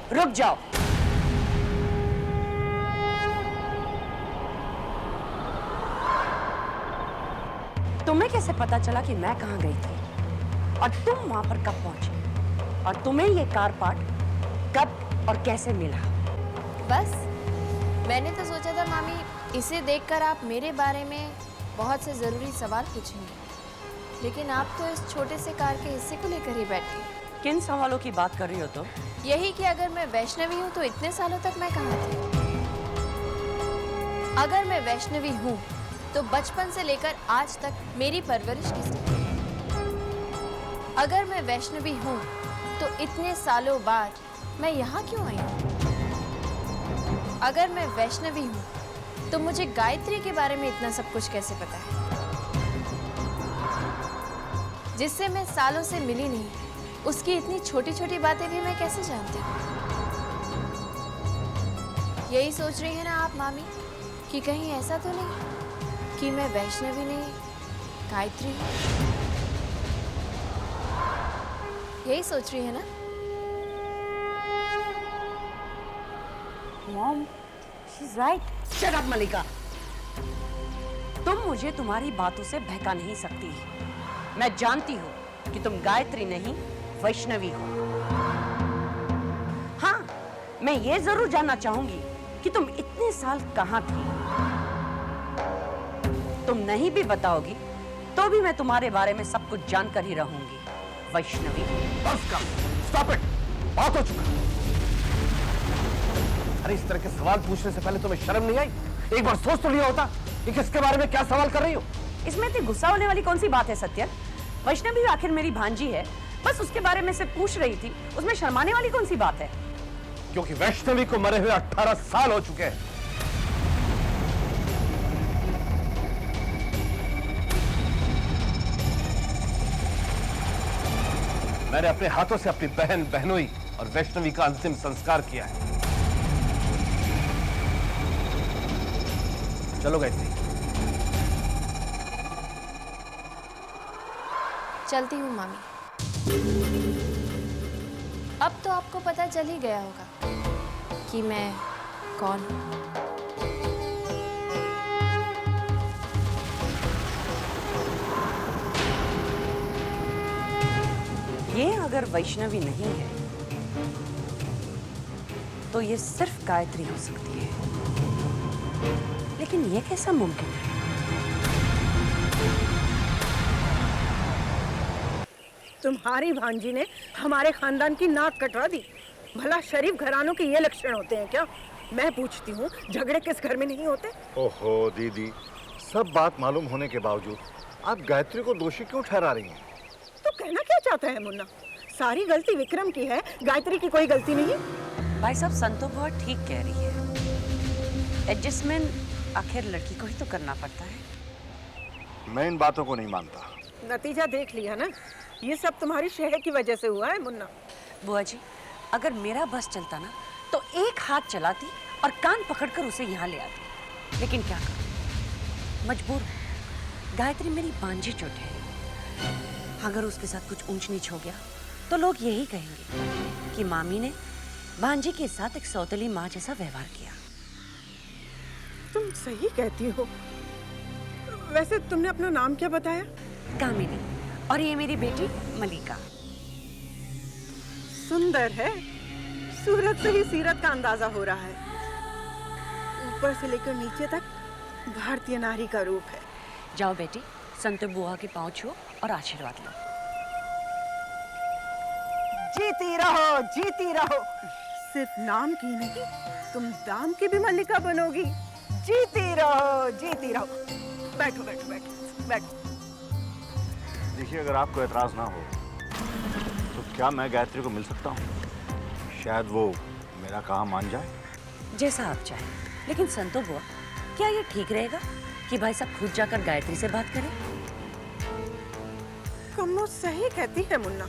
रुक जाओ। तुम्हें कैसे पता चला कि मैं कहां गई थी और तुम वहां पर कब पहुंचे, और तुम्हें ये कार पार्ट कब और कैसे मिला? बस मैंने तो सोचा था मामी, इसे देखकर आप मेरे बारे में बहुत से ज़रूरी सवाल पूछेंगे, लेकिन आप तो इस छोटे से कार के हिस्से को लेकर ही बैठ गए। किन सवालों की बात कर रही हो तुम? यही कि अगर मैं वैष्णवी हूँ तो इतने सालों तक मैं कहाँ थी? अगर मैं वैष्णवी हूँ तो बचपन से लेकर आज तक मेरी परवरिश किसने की? अगर मैं वैष्णवी हूँ तो इतने सालों बाद मैं यहाँ क्यों आई हूँ? अगर मैं वैष्णवी हूँ तो मुझे गायत्री के बारे में इतना सब कुछ कैसे पता है, जिससे मैं सालों से मिली नहीं? उसकी इतनी छोटी छोटी बातें भी मैं कैसे जानती हूँ? यही सोच रही है ना आप मामी कि कहीं ऐसा तो नहीं कि मैं वैष्णवी नहीं गायत्री हूँ? यही सोच रही है ना? Mom, she is right. Shut up Malika. तुम मुझे तुम्हारी बातों से बहका नहीं सकती। मैं जानती हूँ कि तुम गायत्री नहीं वैष्णवी हो। हाँ, मैं ये जरूर जानना चाहूंगी कि तुम इतने साल कहां थी। तुम नहीं भी बताओगी तो भी मैं तुम्हारे बारे में सब कुछ जानकर ही रहूंगी। वैष्णवी। बस कर, स्टॉप इट, बहुत हो चुका। अरे इस तरह के सवाल पूछने से पहले तुम्हें शर्म नहीं आई? एक बार सोच तो लिया होता कि किसके बारे में क्या सवाल कर रही हो। इसमें इतनी गुस्सा होने वाली कौन सी बात है सत्यन? वैष्णवी आखिर मेरी भांजी है, बस उसके बारे में से पूछ रही थी, उसमें शर्माने वाली कौन सी बात है? क्योंकि वैष्णवी को मरे हुए 18 साल हो चुके हैं। मैंने अपने हाथों से अपनी बहन बहनोई और वैष्णवी का अंतिम संस्कार किया है। चलो गायत्री। चलती हूँ मामी। अब तो आपको पता चल ही गया होगा कि मैं कौन हूँ। ये अगर वैष्णवी नहीं है तो ये सिर्फ गायत्री हो सकती है, लेकिन ये कैसा मुमकिन है? तुम्हारी भांजी ने हमारे खानदान की नाक कटवा दी। भला शरीफ घरानों के ये लक्षण होते हैं क्या? मैं पूछती हूँ, झगड़े किस घर में नहीं होते? ओहो दीदी, सब बात मालूम होने के बावजूद आप गायत्री को दोषी क्यों ठहरा रही हैं? तो कहना क्या चाहता है मुन्ना? सारी गलती विक्रम की है, गायत्री की कोई गलती नहीं। भाई साहब, संतो बहुत ठीक कह रही है। एडजस्टमेंट आखिर लड़की को ही तो करना पड़ता है। मैं इन बातों को नहीं मानता। नतीजा देख लिया ना, ये सब तुम्हारी शहर की वजह से हुआ है मुन्ना। बुआ जी, अगर मेरा बस चलता ना तो एक हाथ चलाती और कान पकड़कर उसे यहाँ ले आती, लेकिन क्या करूं, मजबूर हूं। गायत्री मेरी बांझी चोट है। अगर उसके साथ कुछ ऊंच नीच हो गया तो लोग यही कहेंगे कि मामी ने भांजी के साथ एक सौतेली माँ जैसा व्यवहार किया। तुम सही कहती हो। वैसे तुमने अपना नाम क्या बताया? कामिनी, और ये मेरी बेटी मलिका। सुंदर है, सूरत से ही सीरत का अंदाजा हो रहा है। ऊपर से लेकर नीचे तक भारतीय नारी का रूप है। जाओ बेटी, संतो बुआ के पांव छुओ और आशीर्वाद लो। जीती रहो, जीती रहो। सिर्फ नाम की नहीं, तुम दाम की भी मल्लिका बनोगी। जीती रहो, जीती रहो। बैठो बैठो बैठो बैठो। देखिए, अगर आपको एतराज ना हो तो क्या मैं गायत्री को मिल सकता हूँ? शायद वो मेरा काम मान जाए। जैसा आप चाहें, लेकिन संतो बुआ, क्या ये ठीक रहेगा कि भाई साहब खुद जाकर गायत्री से बात करें? कम्मो सही कहती है मुन्ना।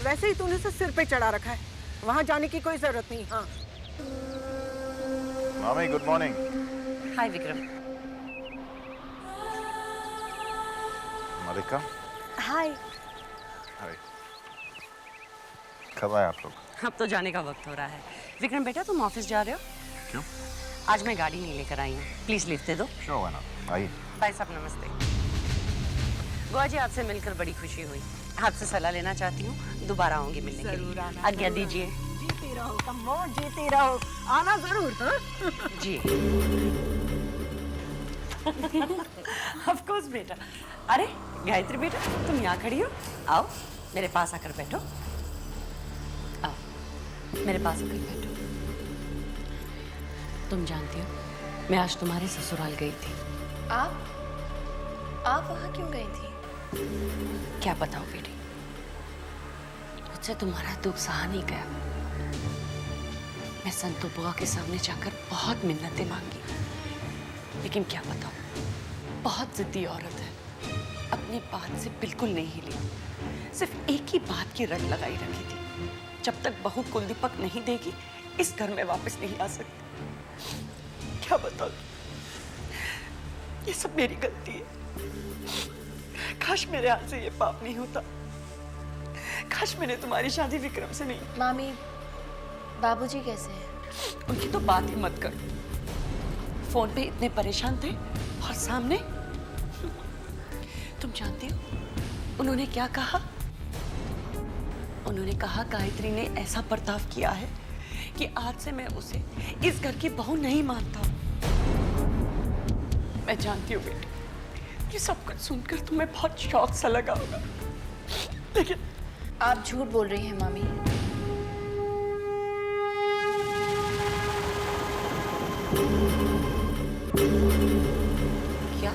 वैसे ही तूने उसे सिर पे चढ़ा रखा है, वहां जाने की कोई जरूरत नहीं। हाँ मामी, गुड मॉर्निंग। हाय विक्रम। मलिका। हाय। हाय। कब आए आप लोग? अब तो जाने का वक्त हो रहा है। विक्रम बेटा, तुम ऑफिस जा रहे हो? क्यों? आज मैं गाड़ी नहीं लेकर आई हूँ, प्लीज लिफ्ट दे दो। श्योर, व्हाई नॉट, आइए। भाई साहब नमस्ते। बुआ जी, आपसे मिलकर बड़ी खुशी हुई। आपसे सलाह लेना चाहती हूँ, दोबारा आऊंगी मिलने के जरूर लिए। आना, आज्ञा जरूर दीजिए। जीती रहो कम्मो, जीती रहो, आना जरूर। हाँ? जी। ऑफ कोर्स बेटा। अरे गायत्री बेटा, तुम यहाँ खड़ी हो, आओ मेरे पास आकर बैठो। आओ मेरे पास आकर बैठो। तुम जानती हो, मैं आज तुम्हारे ससुराल गई थी। आप वहाँ क्यों गई थी? क्या बताओ बेटी, मुझसे तुम्हारा दुख सहा नहीं गया। मैं संतू बुआ के सामने जाकर बहुत मिन्नतें मांगी, लेकिन क्या बताऊं, बहुत जिद्दी औरत है। अपनी बात से बिल्कुल नहीं हिली। सिर्फ एक ही बात की रट लगाई रखी थी, जब तक बहू कुलदीपक नहीं देगी इस घर में वापस नहीं आ सकती। क्या बताऊं, ये सब मेरी गलती है। काश मेरे हाथ से ये पाप नहीं होता। काश मैंने तुम्हारी शादी विक्रम से नहीं। मामी, बाबूजी कैसे हैं? उनकी तो बात ही मत करो। फोन पे इतने परेशान थे और सामने तुम जानती हो उन्होंने क्या कहा? उन्होंने कहा गायत्री ने ऐसा बर्ताव किया है कि आज से मैं उसे इस घर की बहू नहीं मानता हूं। मैं जानती हूँ बेटी, ये सब कुछ सुनकर तुम्हें बहुत शौक सा लगा होगा, लेकिन आप झूठ बोल रही हैं मामी। क्या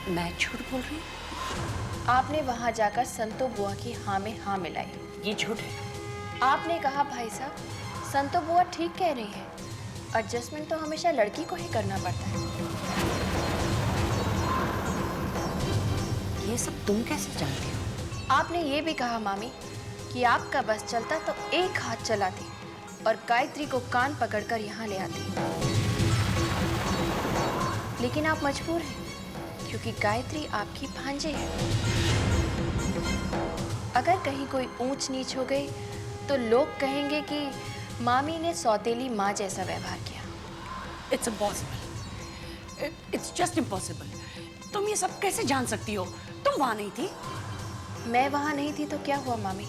मैं झूठ बोल रही हूँ? आपने वहाँ जाकर संतो बुआ की हाँ में हाँ मिलाई। ये झूठ है। आपने कहा भाई साहब, संतो बुआ ठीक कह रही है, एडजस्टमेंट तो हमेशा लड़की को ही करना पड़ता है। ये सब तुम कैसे जानती हो? आपने ये भी कहा मामी कि आपका बस चलता तो एक हाथ चलाती और गायत्री को कान पकड़कर यहाँ ले आती, लेकिन आप मजबूर हैं क्योंकि गायत्री आपकी भांजे है। अगर कहीं कोई ऊंच नीच हो गई तो लोग कहेंगे कि मामी ने सौतेली माँ जैसा व्यवहार किया। It's impossible, it's just impossible. तुम ये सब कैसे जान सकती हो? तुम वहां नहीं थी। मैं वहां नहीं थी तो क्या हुआ मामी?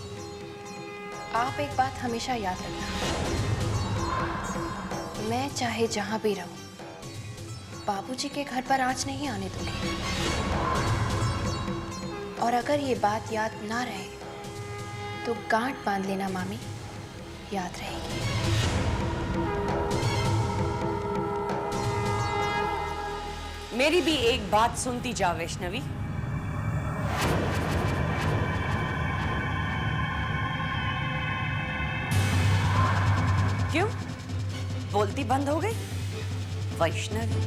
आप एक बात हमेशा याद रखना, मैं चाहे जहां भी रहूं, बाबूजी के घर पर आंच नहीं आने दूंगी। और अगर ये बात याद ना रहे तो गांठ बांध लेना मामी, याद रहेगी। मेरी भी एक बात सुनती जा वैष्णवी। क्यों बोलती बंद हो गई वैष्णवी?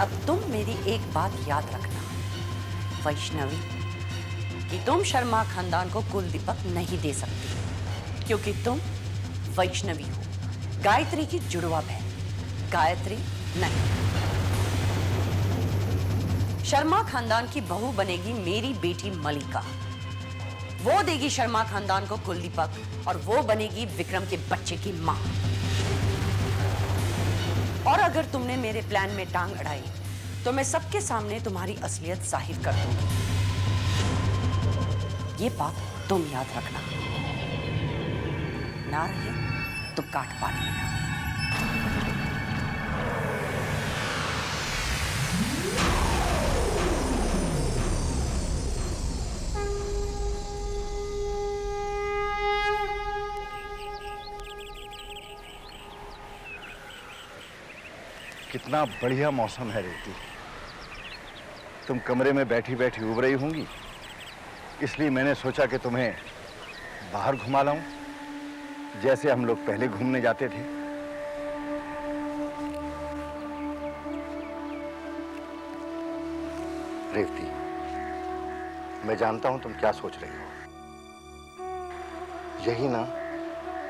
अब तुम मेरी एक बात याद रखना वैष्णवी, कि तुम शर्मा खानदान को कुलदीपक नहीं दे सकती, क्योंकि तुम वैष्णवी हो, गायत्री की जुड़वा बहन। गायत्री नहीं। शर्मा खानदान की बहू बनेगी मेरी बेटी मलिका। वो देगी शर्मा खानदान को कुलदीपक और वो बनेगी विक्रम के बच्चे की मां। और अगर तुमने मेरे प्लान में टांग अड़ाई तो मैं सबके सामने तुम्हारी असलियत जाहिर कर दूंगी। ये बात तुम याद रखना, ना रहे तो काट पाट लेना। कितना बढ़िया मौसम है रेवती। तुम कमरे में बैठी बैठी उब रही होंगी, इसलिए मैंने सोचा कि तुम्हें बाहर घुमा लाऊं, जैसे हम लोग पहले घूमने जाते थे। रेवती, मैं जानता हूं तुम क्या सोच रही हो। यही ना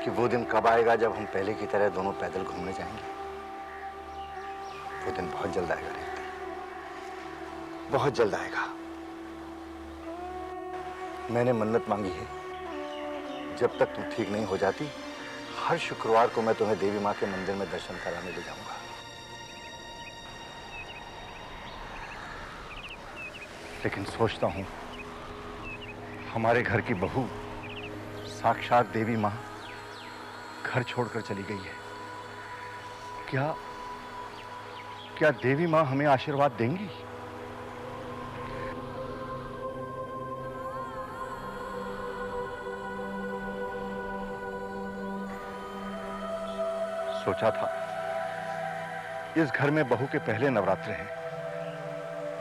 कि वो दिन कब आएगा जब हम पहले की तरह दोनों पैदल घूमने जाएंगे। वो दिन बहुत जल्द आएगा रेवती, बहुत जल्द आएगा। मैंने मन्नत मांगी है, जब तक तुम ठीक नहीं हो जाती, हर शुक्रवार को मैं तुम्हें देवी माँ के मंदिर में दर्शन कराने ले जाऊंगा। लेकिन सोचता हूं, हमारे घर की बहू साक्षात देवी माँ घर छोड़कर चली गई है। क्या देवी माँ हमें आशीर्वाद देंगी? सोचा था इस घर में बहू के पहले नवरात्र हैं,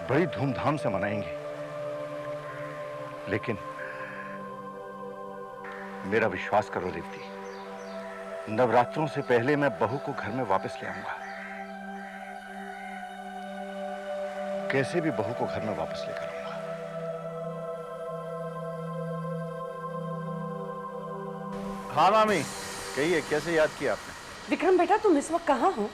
बड़ी धूमधाम से मनाएंगे। लेकिन मेरा विश्वास करो रेवती, नवरात्रों से पहले मैं बहू को घर में वापस ले आऊंगा। कैसे भी बहू को घर में वापस लेकर आऊंगा। हाँ मामी, कहिए कैसे याद किया आपने? विक्रम बेटा, तुम इस वक्त कहाँ हो?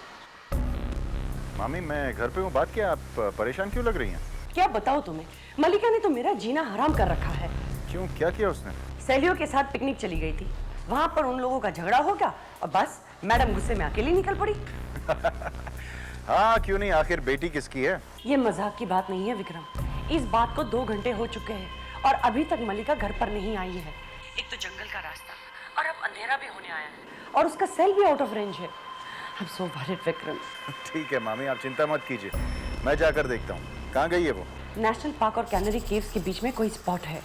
मामी मैं घर पे हूँ। बात क्या, आप परेशान क्यों लग रही हैं? क्या बताओ तुम्हें, मलिका ने तो मेरा जीना हराम कर रखा है। क्यों, क्या किया उसने? सहेलियों के साथ पिकनिक चली गई थी, वहां पर उन लोगों का झगड़ा हो गया और बस मैडम गुस्से में अकेली निकल पड़ी। हाँ क्यों नहीं, आखिर बेटी किसकी है? ये मजाक की बात नहीं है विक्रम, इस बात को 2 घंटे हो चुके हैं और अभी तक मलिका घर पर नहीं आई है। एक तो जंगल का रास्ता और अब अंधेरा भी होने आया है और उसका सेल भी आउट ऑफ रेंज है। I'm so worried Vikram. ठीक है मामी, आप चिंता मत कीजिए, मैं जाकर देखता हूँ। कहाँ गई है वो? नेशनल पार्क और कैनरी केव्स के बीच में कोई स्पॉट है।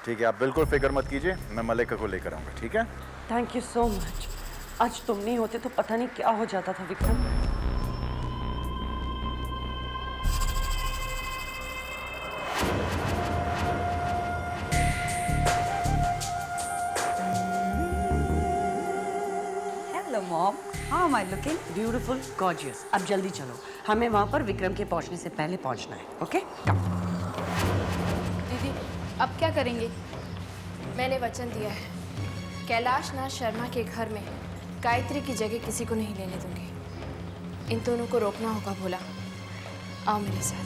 ठीक है, आप बिल्कुल फिक्र मत कीजिए, मैं मलिका को लेकर आऊंगा। ठीक है? Thank you so much. आज तुम नहीं होते तो पता नहीं क्या हो जाता था Vikram. Hello, Mom. How am I looking? Beautiful, gorgeous. अब जल्दी चलो, हमें वहां पर विक्रम के पहुंचने से पहले पहुंचना है। ओके? दीदी, अब क्या करेंगे? मैंने वचन दिया है, कैलाश नाथ शर्मा के घर में गायत्री की जगह किसी को नहीं लेने दूंगी। इन दोनों को रोकना होगा। भोला, आओ मेरे साथ।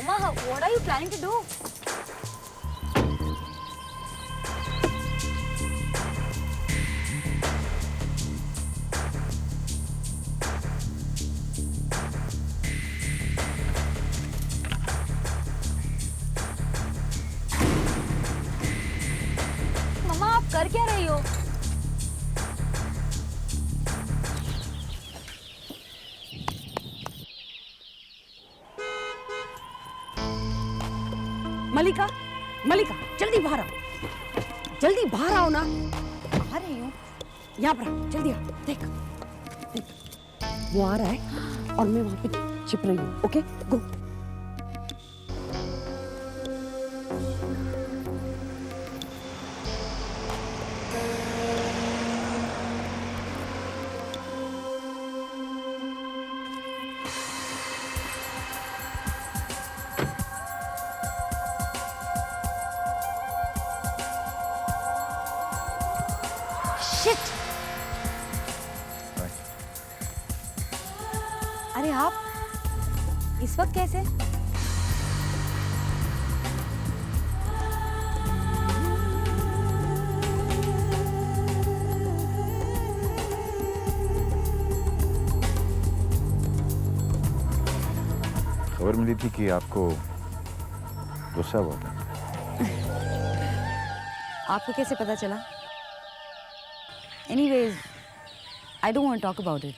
Mama, what are you planning to do? मम्मा, आप कर क्या रही हो? मलिका, मलिका, जल्दी बाहर आओ, जल्दी बाहर आओ ना। आ रही हूँ। यहाँ पर आओ, जल्दी आओ। देख, देख, वो आ रहा है और मैं वहां पे छिप रही हूँ। ओके, गो। Shit! अरे आप इस वक्त कैसे? खबर मिली थी कि आपको गुस्सा हुआ था। आपको कैसे पता चला? Anyways, I don't want to talk about it.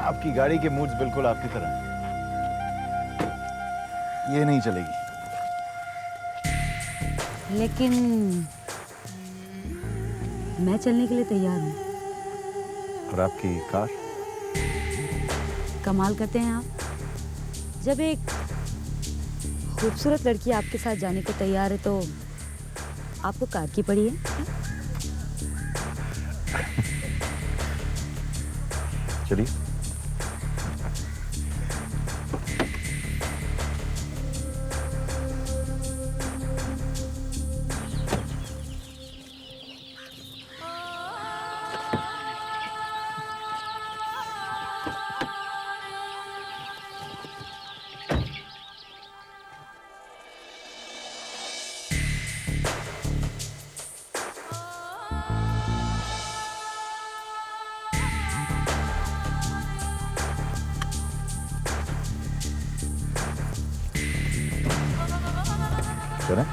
आपकी गाड़ी के मूड्स बिल्कुल आपकी तरह हैं। ये नहीं चलेगी। लेकिन मैं चलने के लिए तैयार हूँ। और आपकी कार? कमाल करते हैं आप। जब एक खूबसूरत लड़की आपके साथ जाने को तैयार है तो आपको कार की पड़ी है। चलिए। चलें?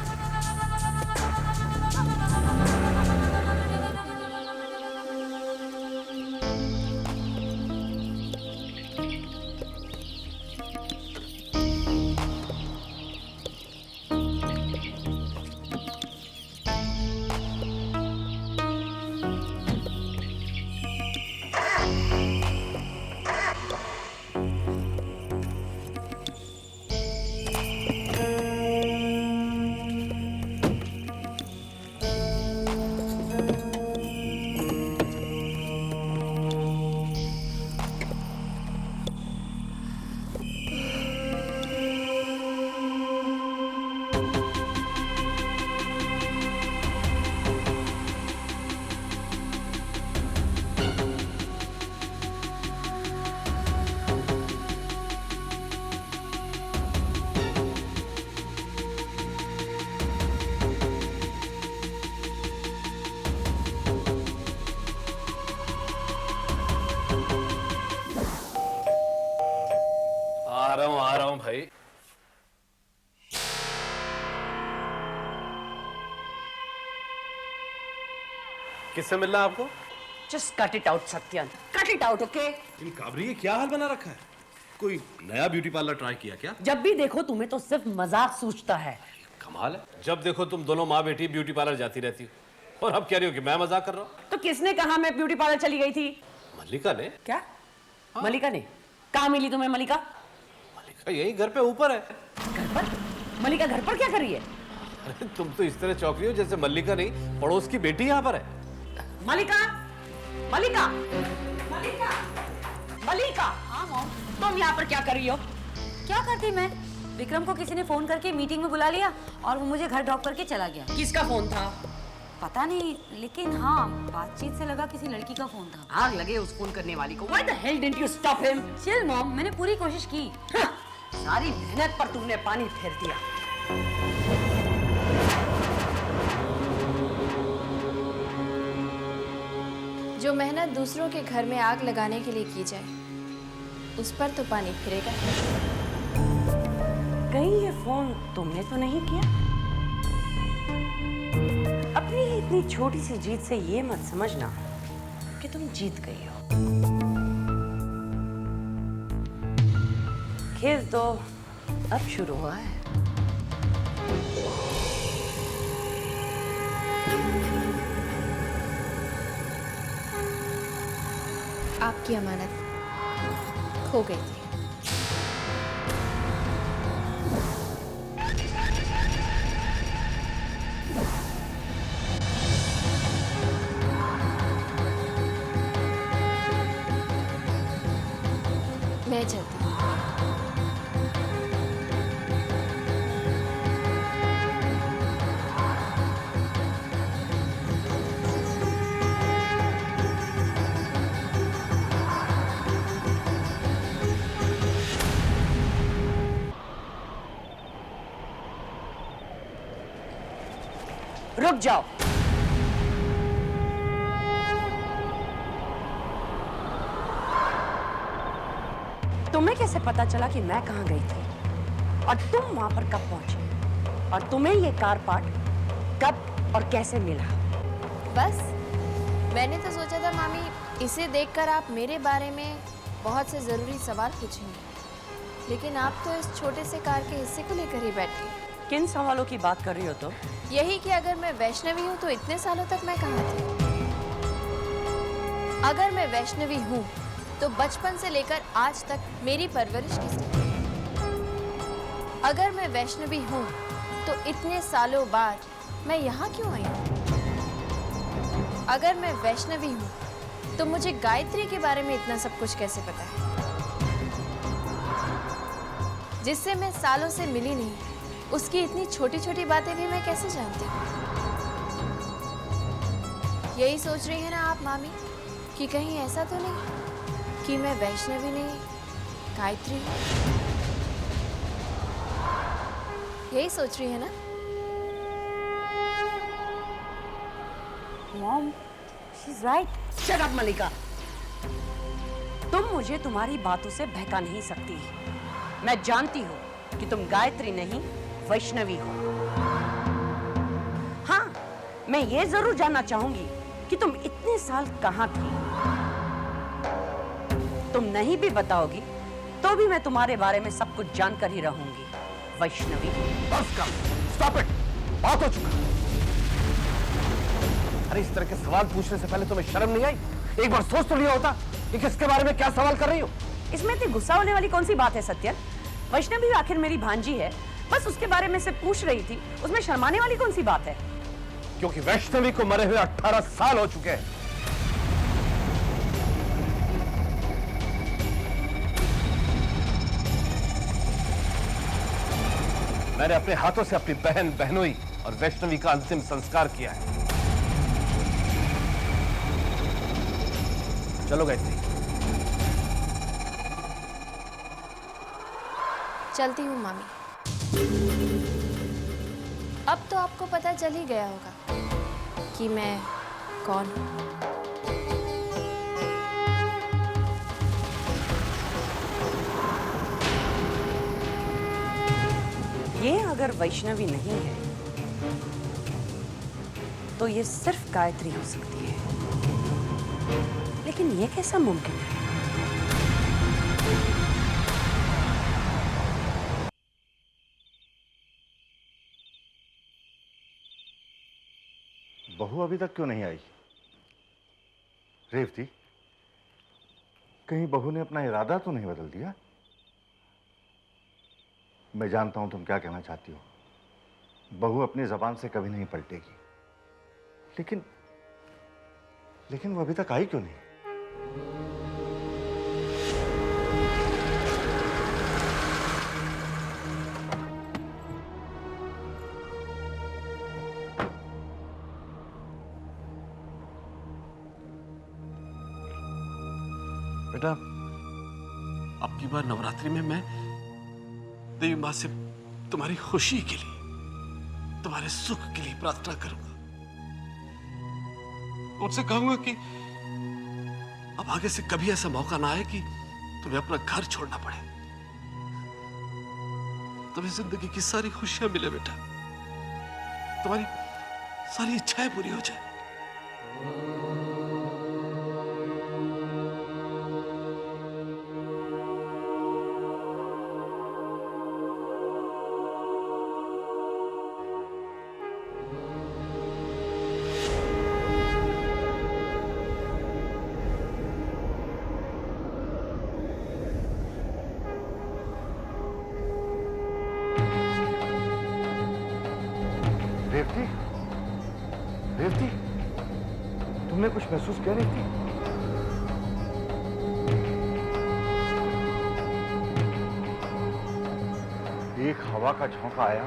आ रहा हूं भाई। किससे मिलना है आपको? Just cut it out, Satyan. Cut it out, okay? इन काबरी, ये क्या हाल बना रखा है? कोई नया ब्यूटी पार्लर ट्राई किया क्या? जब भी देखो तुम्हें तो सिर्फ मजाक सूझता है। कमाल है। जब देखो तुम दोनों माँ बेटी ब्यूटी पार्लर जाती रहती हो, और अब कह रही हो कि मैं मजाक कर रहा हूँ। तो किसने कहा मैं ब्यूटी पार्लर चली गई थी? मल्लिका ने। क्या? मलिका ने? कहाँ मिली तुम्हें मलिका? मल्लिका यही घर पे ऊपर है। घर पर? मलिका घर पर क्या कर रही है? अरे तुम तो इस तरह चौंक रही हो जैसे मल्लिका नहीं, पड़ोस की बेटी यहाँ पर है। मलिका, मलिका, मलिका, मलिका। हाँ मॉम। तुम यहाँ पर क्या कर रही हो? क्या करती मैं? विक्रम को किसी ने फोन करके मीटिंग में बुला लिया और वो मुझे घर ड्रॉप करके चला गया। किसका फोन था? पता नहीं, लेकिन हाँ बातचीत से लगा किसी लड़की का फोन था। आग लगे उस फोन करने वाली को। Why the hell didn't you stop him? Chill mom, मैंने पूरी कोशिश की। हाँ, सारी मेहनत पर तुमने पानी फेर दिया। जो मेहनत दूसरों के घर में आग लगाने के लिए की जाए, उस पर तो पानी फिरेगा। कहीं ये फोन तुमने तो नहीं किया? अपनी इतनी छोटी सी जीत से ये मत समझना कि तुम जीत गई हो। खेल तो अब शुरू हुआ है। आपकी अमानत खो गई थी। मैं चलती हूँ। रुक जाओ। तुम्हें कैसे पता चला कि मैं कहां गई थी और तुम वहां पर कब पहुंचे और तुम्हें ये कार पार्ट कब और कैसे मिला? बस मैंने तो सोचा था मामी, इसे देखकर आप मेरे बारे में बहुत से जरूरी सवाल पूछेंगे, लेकिन आप तो इस छोटे से कार के हिस्से को लेकर ही बैठे। किन सवालों की बात कर रही हो तो? यही कि अगर मैं वैष्णवी हूँ तो इतने सालों तक मैं कहाँ थी? अगर मैं वैष्णवी हूँ तो बचपन से लेकर आज तक मेरी परवरिश किसने की? अगर मैं वैष्णवी हूँ तो इतने सालों बाद मैं यहाँ क्यों आई हूँ? अगर मैं वैष्णवी हूँ तो मुझे गायत्री के बारे में इतना सब कुछ कैसे पता है, जिससे मैं सालों से मिली नहीं? उसकी इतनी छोटी छोटी बातें भी मैं कैसे जानती हूँ? यही सोच रही है ना आप मामी कि कहीं ऐसा तो नहीं कि मैं वैष्णवी नहीं गायत्री हूँ? यही सोच रही है ना? Mom, she is right. Shut up Malika. तुम मुझे तुम्हारी बातों से बहका नहीं सकती। मैं जानती हूँ कि तुम गायत्री नहीं वैष्णवी हो। हाँ, मैं ये जरूर जानना चाहूंगी कि तुम इतने साल कहाँ थी। तुम नहीं भी बताओगी तो भी मैं तुम्हारे बारे में सब कुछ जानकर ही रहूंगी। वैष्णवी। बस कर, स्टॉप इट, बात हो चुका। अरे इस तरह के सवाल पूछने से पहले तुम्हें शर्म नहीं आई? एक बार सोच तो लिया होता कि किसके बारे में क्या सवाल कर रही हो। इसमें इतनी गुस्सा होने वाली कौन सी बात है सत्यन? वैष्णवी आखिर मेरी भांजी है, बस उसके बारे में से पूछ रही थी। उसमें शर्माने वाली कौन सी बात है? क्योंकि वैष्णवी को मरे हुए 18 साल हो चुके हैं। मैंने अपने हाथों से अपनी बहन बहनोई और वैष्णवी का अंतिम संस्कार किया है। चलो गायत्री। चलती हूँ मामी। अब तो आपको पता चल ही गया होगा कि मैं कौन हूँ। ये अगर वैष्णवी नहीं है तो ये सिर्फ गायत्री हो सकती है। लेकिन ये कैसा मुमकिन है? बहू अभी तक क्यों नहीं आई? रेवती, कहीं बहू ने अपना इरादा तो नहीं बदल दिया? मैं जानता हूं तुम क्या कहना चाहती हो। बहू अपनी जबान से कभी नहीं पलटेगी। लेकिन वो अभी तक आई क्यों नहीं? बेटा, अब की बार नवरात्रि में मैं देवी माँ से तुम्हारी खुशी के लिए, तुम्हारे सुख के लिए प्रार्थना करूंगा। उनसे कहूंगा कि अब आगे से कभी ऐसा मौका ना आए कि तुम्हें अपना घर छोड़ना पड़े। तुम्हें जिंदगी की सारी खुशियां मिले बेटा, तुम्हारी सारी इच्छाएं पूरी हो जाए। रेवती, रेवती, तुमने कुछ महसूस किया रेवती? एक हवा का झोंका आया,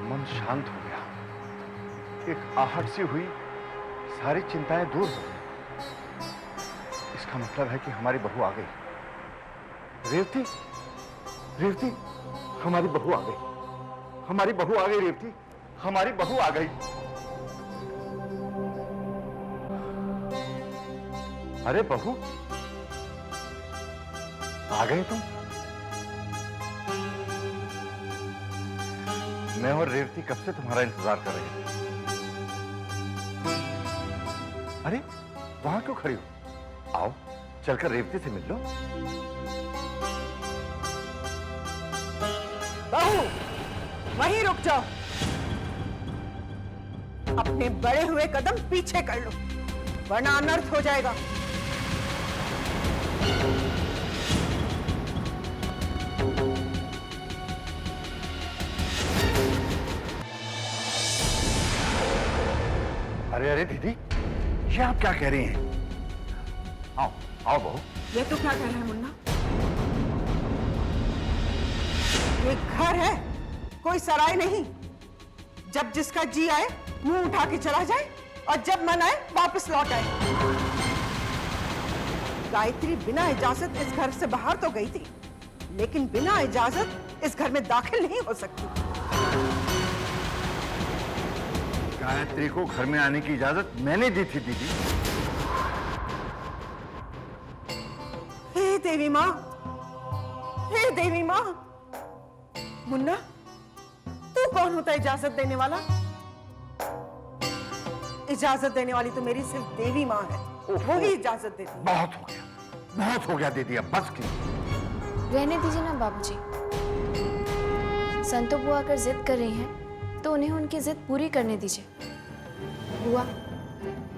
मन शांत हो गया। एक आहट सी हुई, सारी चिंताएं दूर हो गई। इसका मतलब है कि हमारी बहू आ गई। रेवती, रेवती, हमारी बहू आ गई। हमारी बहू आ गई रेवती, हमारी बहू आ गई। अरे बहू, आ गए तुम? मैं और रेवती कब से तुम्हारा इंतजार कर रहे थे। अरे वहां क्यों खड़ी हो? आओ, चलकर रेवती से मिल लो। बहू, वहीं रुक जाओ। अपने बढ़े हुए कदम पीछे कर लो, वरना अनर्थ हो जाएगा। अरे अरे दीदी, ये आप क्या कह रही हैं? आओ आओ बहू। ये तो क्या कह रहे हैं मुन्ना? ये घर है, कोई सराय नहीं। जब जिसका जी आए मुंह उठा के चला जाए और जब मन आए वापस लौट आए। गायत्री बिना इजाजत इस घर से बाहर तो गई थी, लेकिन बिना इजाजत इस घर में दाखिल नहीं हो सकती। गायत्री को घर में आने की इजाजत मैंने दी थी दीदी। हे देवी माँ, हे देवी माँ। मुन्ना, तू कौन होता है इजाजत देने वाला? इजाजत देने वाली तो मेरी सिर्फ देवी माँ है, वो ही इजाजत देती है। बहुत हो गया दीदी, अब बस की। रहने दीजिए ना बाबूजी। संतो बुआ अगर जिद कर रही हैं तो उन्हें उनकी जिद पूरी करने दीजिए। बुआ,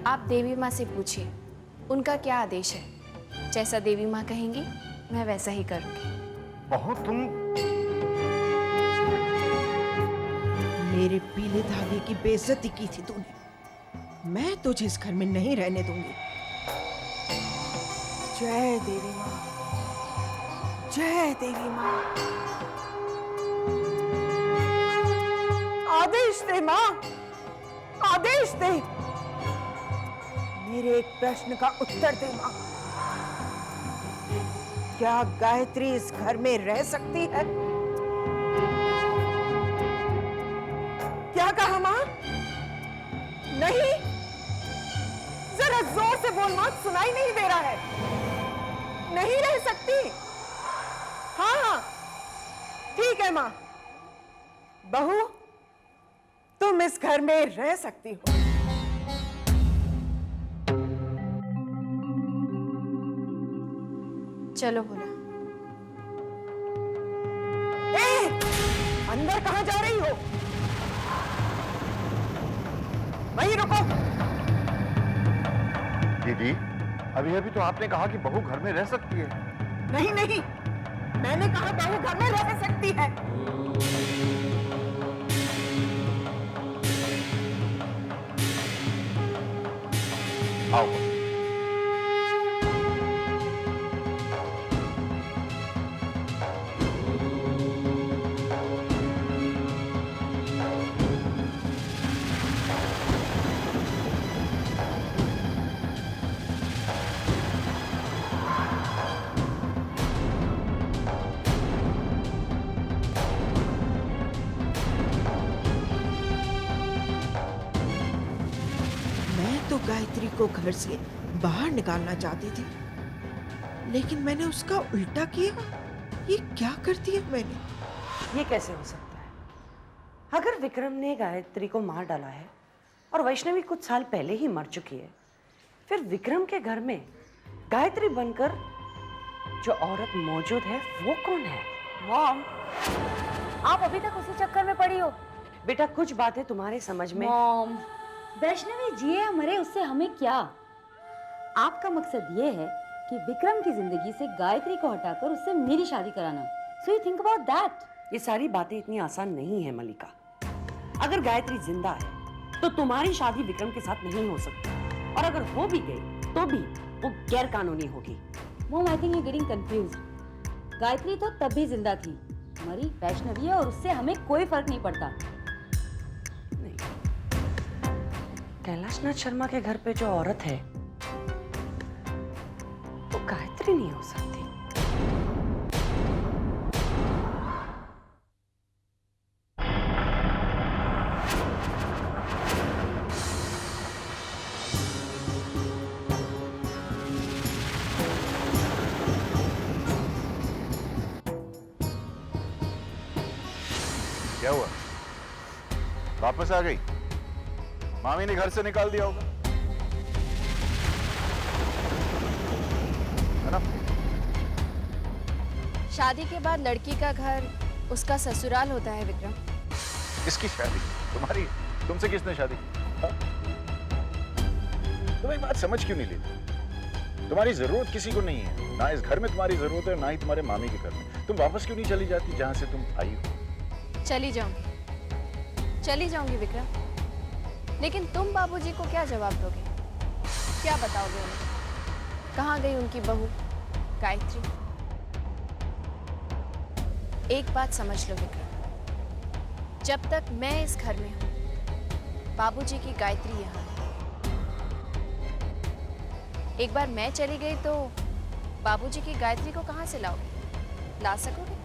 आप देवी माँ से पूछिए उनका क्या आदेश है। जैसा देवी माँ कहेंगी मैं वैसा ही करूँगी। बहू तुम मेरे पीले धागे की बेइज्जती की थी तूने, मैं तुझे इस घर में नहीं रहने दूंगी। जय देवी माँ, जय देवी माँ। आदेश दे माँ, आदेश दे। मेरे एक प्रश्न का उत्तर दे माँ। क्या गायत्री इस घर में रह सकती है? क्या कहा माँ? नहीं? जरा जोर से बोल माँ, सुनाई नहीं दे रहा है। नहीं रह सकती? हाँ हाँ, ठीक है माँ। बहू, तुम इस घर में रह सकती हो। चलो बोला। ए, अंदर कहाँ जा रही हो? वहीं रुको। दीदी, अभी अभी तो आपने कहा कि बहू घर में रह सकती है। नहीं नहीं, मैंने कहा बहू घर में रह सकती है। आओ। तो गायत्री को घर से बाहर निकालना चाहती थी, लेकिन मैंने उसका उल्टा किया। ये क्या कर दिया मैंने? ये कैसे हो सकता है? अगर विक्रम ने गायत्री को मार डाला है और वैष्णवी कुछ साल पहले ही मर चुकी है, फिर विक्रम के घर में गायत्री बनकर जो औरत मौजूद है वो कौन है? मॉम, आप अभी तक उसी चक्कर में पड़ी हो। बेटा, कुछ बातें तुम्हारे समझ में। मॉम, वैष्णवी जिए या मरे उससे हमें क्या? आपका मकसद ये है कि विक्रम की जिंदगी से गायत्री को हटाकर उससे मेरी शादी कराना। So you think about that. ये सारी बातें इतनी आसान नहीं है मलिका। अगर गायत्री जिंदा है तो तुम्हारी शादी विक्रम के साथ नहीं हो सकती, और अगर हो भी गई तो भी वो गैर कानूनी होगी। Mom, I think you getting confused. Gayatri तो तब भी जिंदा थी, मरी वैष्णवी है और उससे हमें कोई फर्क नहीं पड़ता। कैलाशनाथ शर्मा के घर पे जो औरत है वो गायत्री नहीं हो सकती। क्या हुआ? वापस आ गई? मामी ने घर से निकाल दिया होगा, है ना? शादी के बाद लड़की का घर उसका ससुराल होता है विक्रम। किसकी शादी? तुम्हारी? तुमसे किसने शादी की? हाँ? तुम एक बात समझ क्यों नहीं लेती? तुम्हारी जरूरत किसी को नहीं है, ना इस घर में तुम्हारी जरूरत है, ना ही तुम्हारे मामी के घर में। तुम वापस क्यों नहीं चली जाती जहां से तुम आई हो? चली जाऊंगी विक्रम, लेकिन तुम बाबूजी को क्या जवाब दोगे? क्या बताओगे उन्हें? कहाँ गई उनकी बहू गायत्री? एक बात समझ लो विक्रम, जब तक मैं इस घर में हूं, बाबूजी की गायत्री यहाँ है। एक बार मैं चली गई तो बाबूजी की गायत्री को कहाँ से लाओगे? ला सकोगे?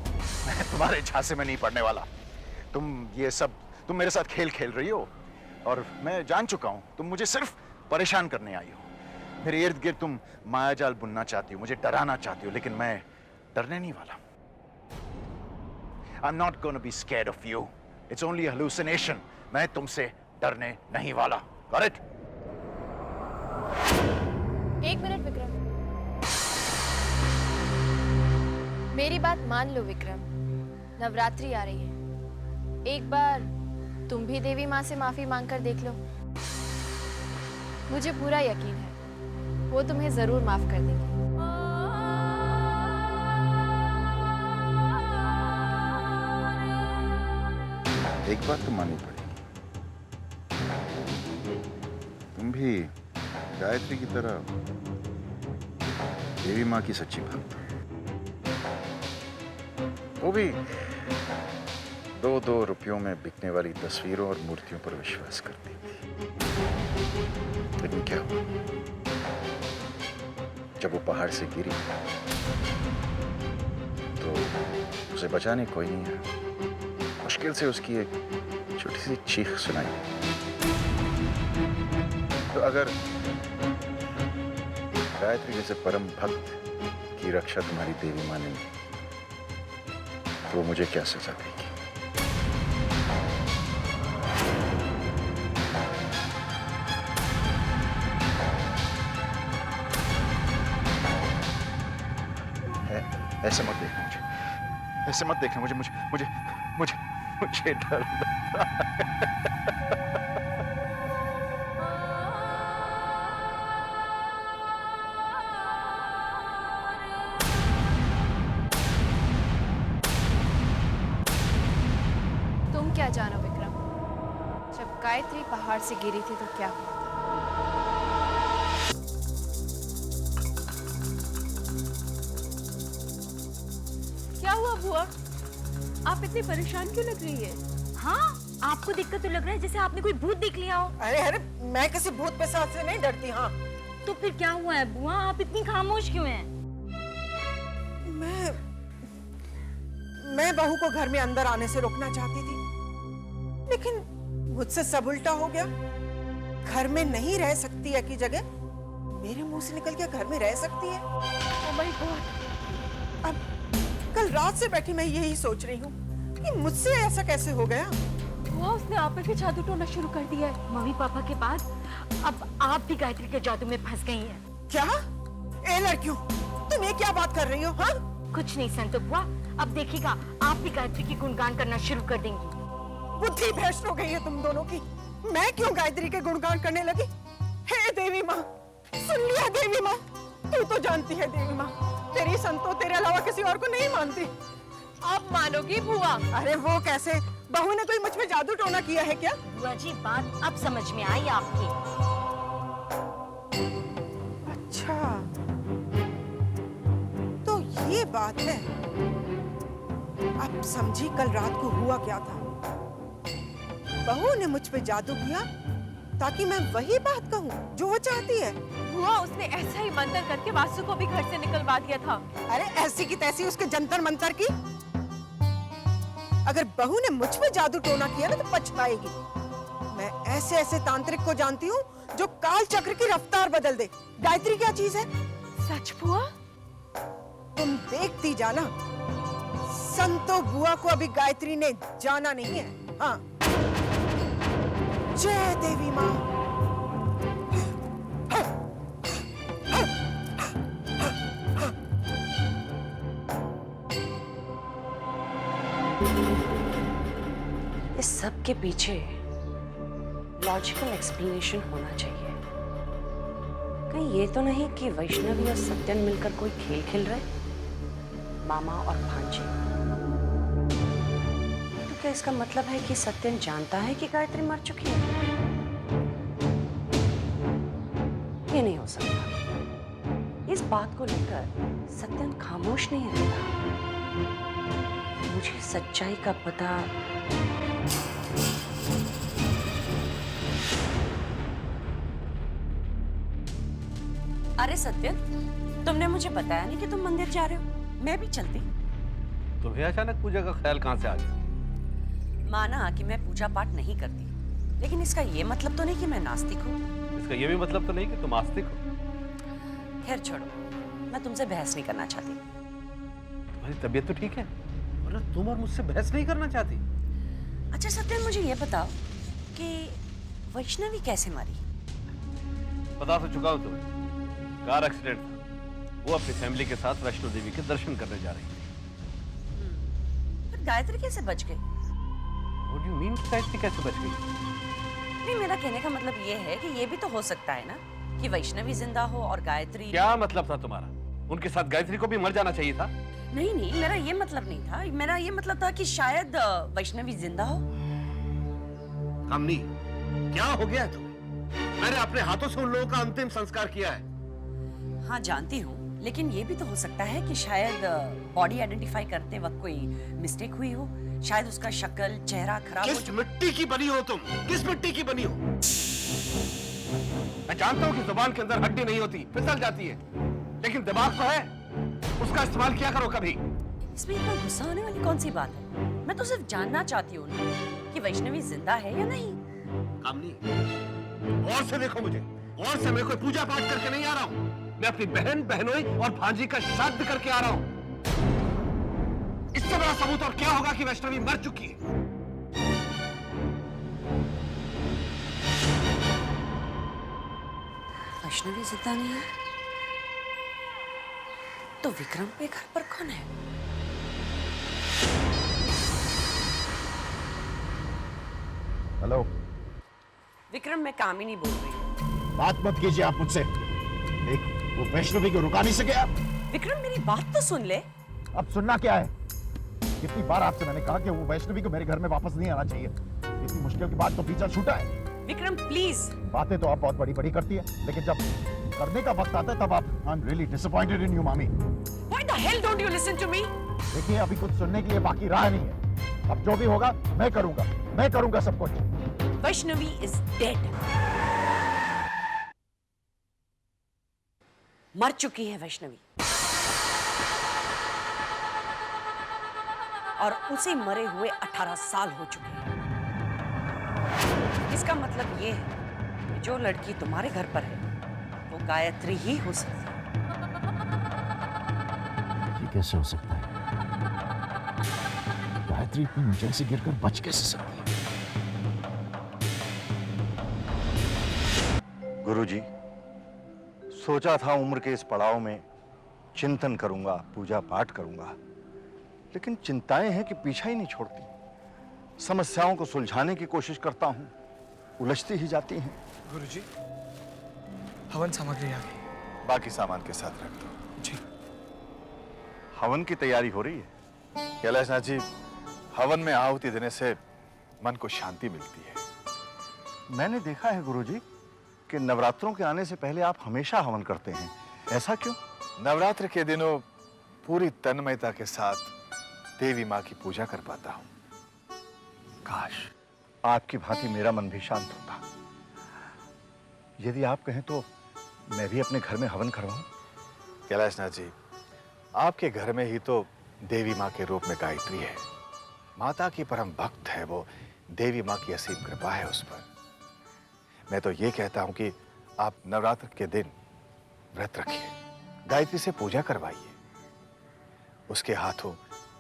मैं तुम्हारे झांसे में नहीं पड़ने वाला। तुम मेरे साथ खेल खेल रही हो और मैं जान चुका हूं तुम मुझे सिर्फ परेशान करने आई हो। मेरे इर्द गिर्द तुम मायाजाल बुनना चाहती हो, मुझे डराना चाहती हो, लेकिन मैं डरने नहीं वाला। I'm not going to be scared of you. It's only a hallucination. मैं तुमसे डरने नहीं वाला। Got it? एक मिनट विक्रम, मेरी बात मान लो विक्रम। नवरात्रि आ रही है, एक बार तुम भी देवी माँ से माफी मांगकर देख लो। मुझे पूरा यकीन है वो तुम्हें जरूर माफ कर देगी। एक बात तो माननी पड़ेगी, तुम भी गायत्री की तरह देवी माँ की सच्ची भक्त हो। वो भी 2-2 रुपयों में बिकने वाली तस्वीरों और मूर्तियों पर विश्वास करती थी। लेकिन क्या हुआ? जब वो पहाड़ से गिरी तो उसे बचाने कोई नहीं आया। मुश्किल से उसकी एक छोटी सी चीख सुनाई। तो अगर गायत्री जैसे परम भक्त की रक्षा तुम्हारी देवी माँ ने की, तो वो मुझे क्या सजा देगी? ऐसे मत देखना मुझे, ऐसे मत देखना मुझे, मुझे मुझे मुझे मुझे डर लगता है। तुम क्या जानो विक्रम, जब गायत्री पहाड़ से गिरी थी तो क्या हुआ? क्या हुआ बुआ? आप इतनी परेशान क्यों लग रही है? हाँ, आपको दिक्कत तो लग रहा है जैसे आपने कोई भूत देख लिया हो। अरे अरे, मैं किसी भूत पिशाच से नहीं डरती। हाँ, तो फिर क्या हुआ है बुआ? आप इतनी खामोश क्यों हैं? मैं बहू को घर में अंदर आने से रोकना चाहती थी, लेकिन मुझसे सब उल्टा हो गया। घर में नहीं रह सकती है की जगह मेरे मुंह से निकल के घर में रह सकती है। Oh my God! अब कल रात से बैठी मैं यही सोच रही हूँ कि मुझसे ऐसा कैसे हो गया। बुआ, उसने आप पे भी जादू टोना शुरू कर दिया है। मम्मी पापा के बाद अब आप भी गायत्री के जादू में फंस गई हैं। क्या? ए लड़कियों, तुम ये क्या बात कर रही हो? हाँ, कुछ नहीं संतो बुआ, अब देखिएगा आप भी गायत्री की गुणगान करना शुरू कर देंगी। बुद्धि भ्रष्ट हो गई है तुम दोनों की। मैं क्यों गायत्री के गुणगान करने लगी? हे देवी माँ, सुन लिया देवी माँ, तू तो जानती है देवी माँ, तेरी संतो तेरे अलावा किसी और को नहीं मानती। आप मानोगी बुआ? अरे वो कैसे? बहू ने कोई मुझ पे जादू टोना किया है क्या? बुआ जी, बात अब समझ में आई आपकी। अच्छा, तो ये बात है। अब समझी कल रात को हुआ क्या था। बहू ने मुझ पे जादू किया ताकि मैं वही बात कहूँ जो वो चाहती है। बुआ, उसने ऐसा ही मंत्र करके वासु को भी घर से निकलवा दिया था। अरे ऐसी की तैसी उसके जंतर मंतर की। अगर बहू ने मुझ पे जादू टोना किया ना तो पछताएगी। मैं ऐसे ऐसे तांत्रिक को जानती हूँ जो काल चक्र की रफ्तार बदल दे। गायत्री क्या चीज है? सच बुआ? तुम देखती जाना। संतो बुआ को अभी गायत्री ने जाना नहीं है। हाँ, जय देवी माँ। इस सब के पीछे लॉजिकल एक्सप्लेनेशन होना चाहिए। कहीं ये तो नहीं कि वैष्णवी और सत्यन मिलकर कोई खेल खेल रहे, मामा और भांजी। तो क्या इसका मतलब है कि सत्यन जानता है कि गायत्री मर चुकी है? ये नहीं हो सकता। इस बात को लेकर सत्यन खामोश नहीं रहता। मुझे सच्चाई का पता अरे सत्यन, तुमने मुझे बताया नहीं कि तुम मंदिर जा रहे हो। मैं भी चलती। तुम्हें अचानक पूजा का ख्याल कहां से आ गया? माना कि मैं पूजा पाठ नहीं करती, लेकिन इसका ये मतलब तो नहीं कि मैं नास्तिक हूँ। इसका ये भी मतलब तो नहीं कि तुम आस्तिक हो। खैर छोड़ो, मैं तुमसे बहस नहीं करना चाहती। तुम्हारी तबीयत तो ठीक है, वरना तुम और मुझसे बहस नहीं करना चाहती। अच्छा सत्यन, मुझे ये बताओ कि वैष्णवी कैसे मरी? बता तो चुका हूं तुम्हें। कार एक्सीडेंट था। वो अपनी फैमिली के साथ वैष्णो देवी के दर्शन करने जा रही थी। फिर गायत्री कैसे बच गई? What do you mean, Gayatri कैसे बच गई? नहीं, मेरा कहने का मतलब ये है कि ये भी तो हो सकता है ना कि वैष्णवी जिंदा हो और गायत्री। क्या मतलब था तुम्हारा? उनके साथ गायत्री को भी मर जाना चाहिए था। नहीं नहीं, मेरा ये मतलब नहीं था। मेरा ये मतलब था कि शायद वैष्णवी जिंदा हो। कामनी, क्या हो गया तुम्हें? मैंने अपने हाथों से उन लोगों का अंतिम संस्कार किया है। हाँ जानती हूँ, लेकिन ये भी तो हो सकता है कि शायद बॉडी आइडेंटिफाई करते वक्त कोई मिस्टेक हुई हो। शायद उसका शक्ल चेहरा खराब हो। किस मिट्टी की बनी हो तुम? किस मिट्टी की बनी हो? मैं जानता हूँ कि जुबान के अंदर हड्डी नहीं होती, फिसल जाती है, लेकिन दिमाग तो है, उसका इस्तेमाल किया करो कभी। इसमें इतना गुस्सा होने वाली कौन सी बात है? मैं तो सिर्फ जानना चाहती हूँ कि वैष्णवी जिंदा है या नहीं। कामनी, और से देखो मुझे, और से मैं कोई पूजा पाठ करके नहीं आ रहा हूँ। मैं अपनी बहन, बहनोई और भांजी का श्राद्ध करके आ रहा हूँ। इससे बड़ा सबूत और क्या होगा कि वैष्णवी मर चुकी है? वैष्णवी जिंदा नहीं है तो विक्रम के घर पर कौन है? हेलो विक्रम, मैं कामिनी बोल रही हूँ। बात मत कीजिए आप मुझसे। एक वो वैष्णवी को रुका नहीं सके आप? विक्रम, मेरी बात तो सुन ले। अब सुनना क्या है? कितनी बार आपसे मैंने कहा कि वो वैष्णवी को मेरे घर में वापस नहीं आना चाहिए। इतनी मुश्किल के बाद तो पीछा छूटा है। विक्रम प्लीज। बातें तो आप बहुत बड़ी बड़ी करती है, लेकिन जब करने का वक्त आता है तब आप I am really disappointed in you मामी। Why the hell don't you listen to me? देखिए अभी कुछ सुनने के लिए बाकी रहा नहीं है। अब जो भी होगा मैं करूंगा सब कुछ। Vaishnavi is dead. मर चुकी है वैष्णवी, और उसे मरे हुए 18 साल हो चुके हैं। इसका मतलब ये है कि जो लड़की तुम्हारे घर पर है वो गायत्री ही हो सकती है। ये कैसे हो सकता है? गायत्री इतनी ऊंचाई से गिरकर बच कैसे सकती है? गुरुजी, सोचा था उम्र के इस पड़ाव में चिंतन करूंगा, पूजा पाठ करूंगा, लेकिन चिंताएं हैं कि पीछा ही नहीं छोड़ती। समस्याओं को सुलझाने की कोशिश करता हूं, उलझती ही जाती हैं। गुरुजी, हवन सामग्री आ गई। बाकी सामान के साथ रख दो। जी। हवन की तैयारी हो रही है। कैलाशनाथ जी, हवन में आहुति देने से मन को शांति मिलती है। मैंने देखा है गुरुजी कि नवरात्रों के आने से पहले आप हमेशा हवन करते हैं, ऐसा क्यों? नवरात्र के दिनों पूरी तन्मयता के साथ देवी माँ की पूजा कर पाता हूं। काश आपकी भांति मेरा मन भी शांत होता। यदि आप कहें तो मैं भी अपने घर में हवन करवाऊं। कैलाशनाथ जी, आपके घर में ही तो देवी माँ के रूप में गायत्री है। माता की परम भक्त है वो। देवी माँ की असीम कृपा है उस पर। मैं तो ये कहता हूं कि आप नवरात्र के दिन व्रत रखिए, गायत्री से पूजा करवाइए, उसके हाथों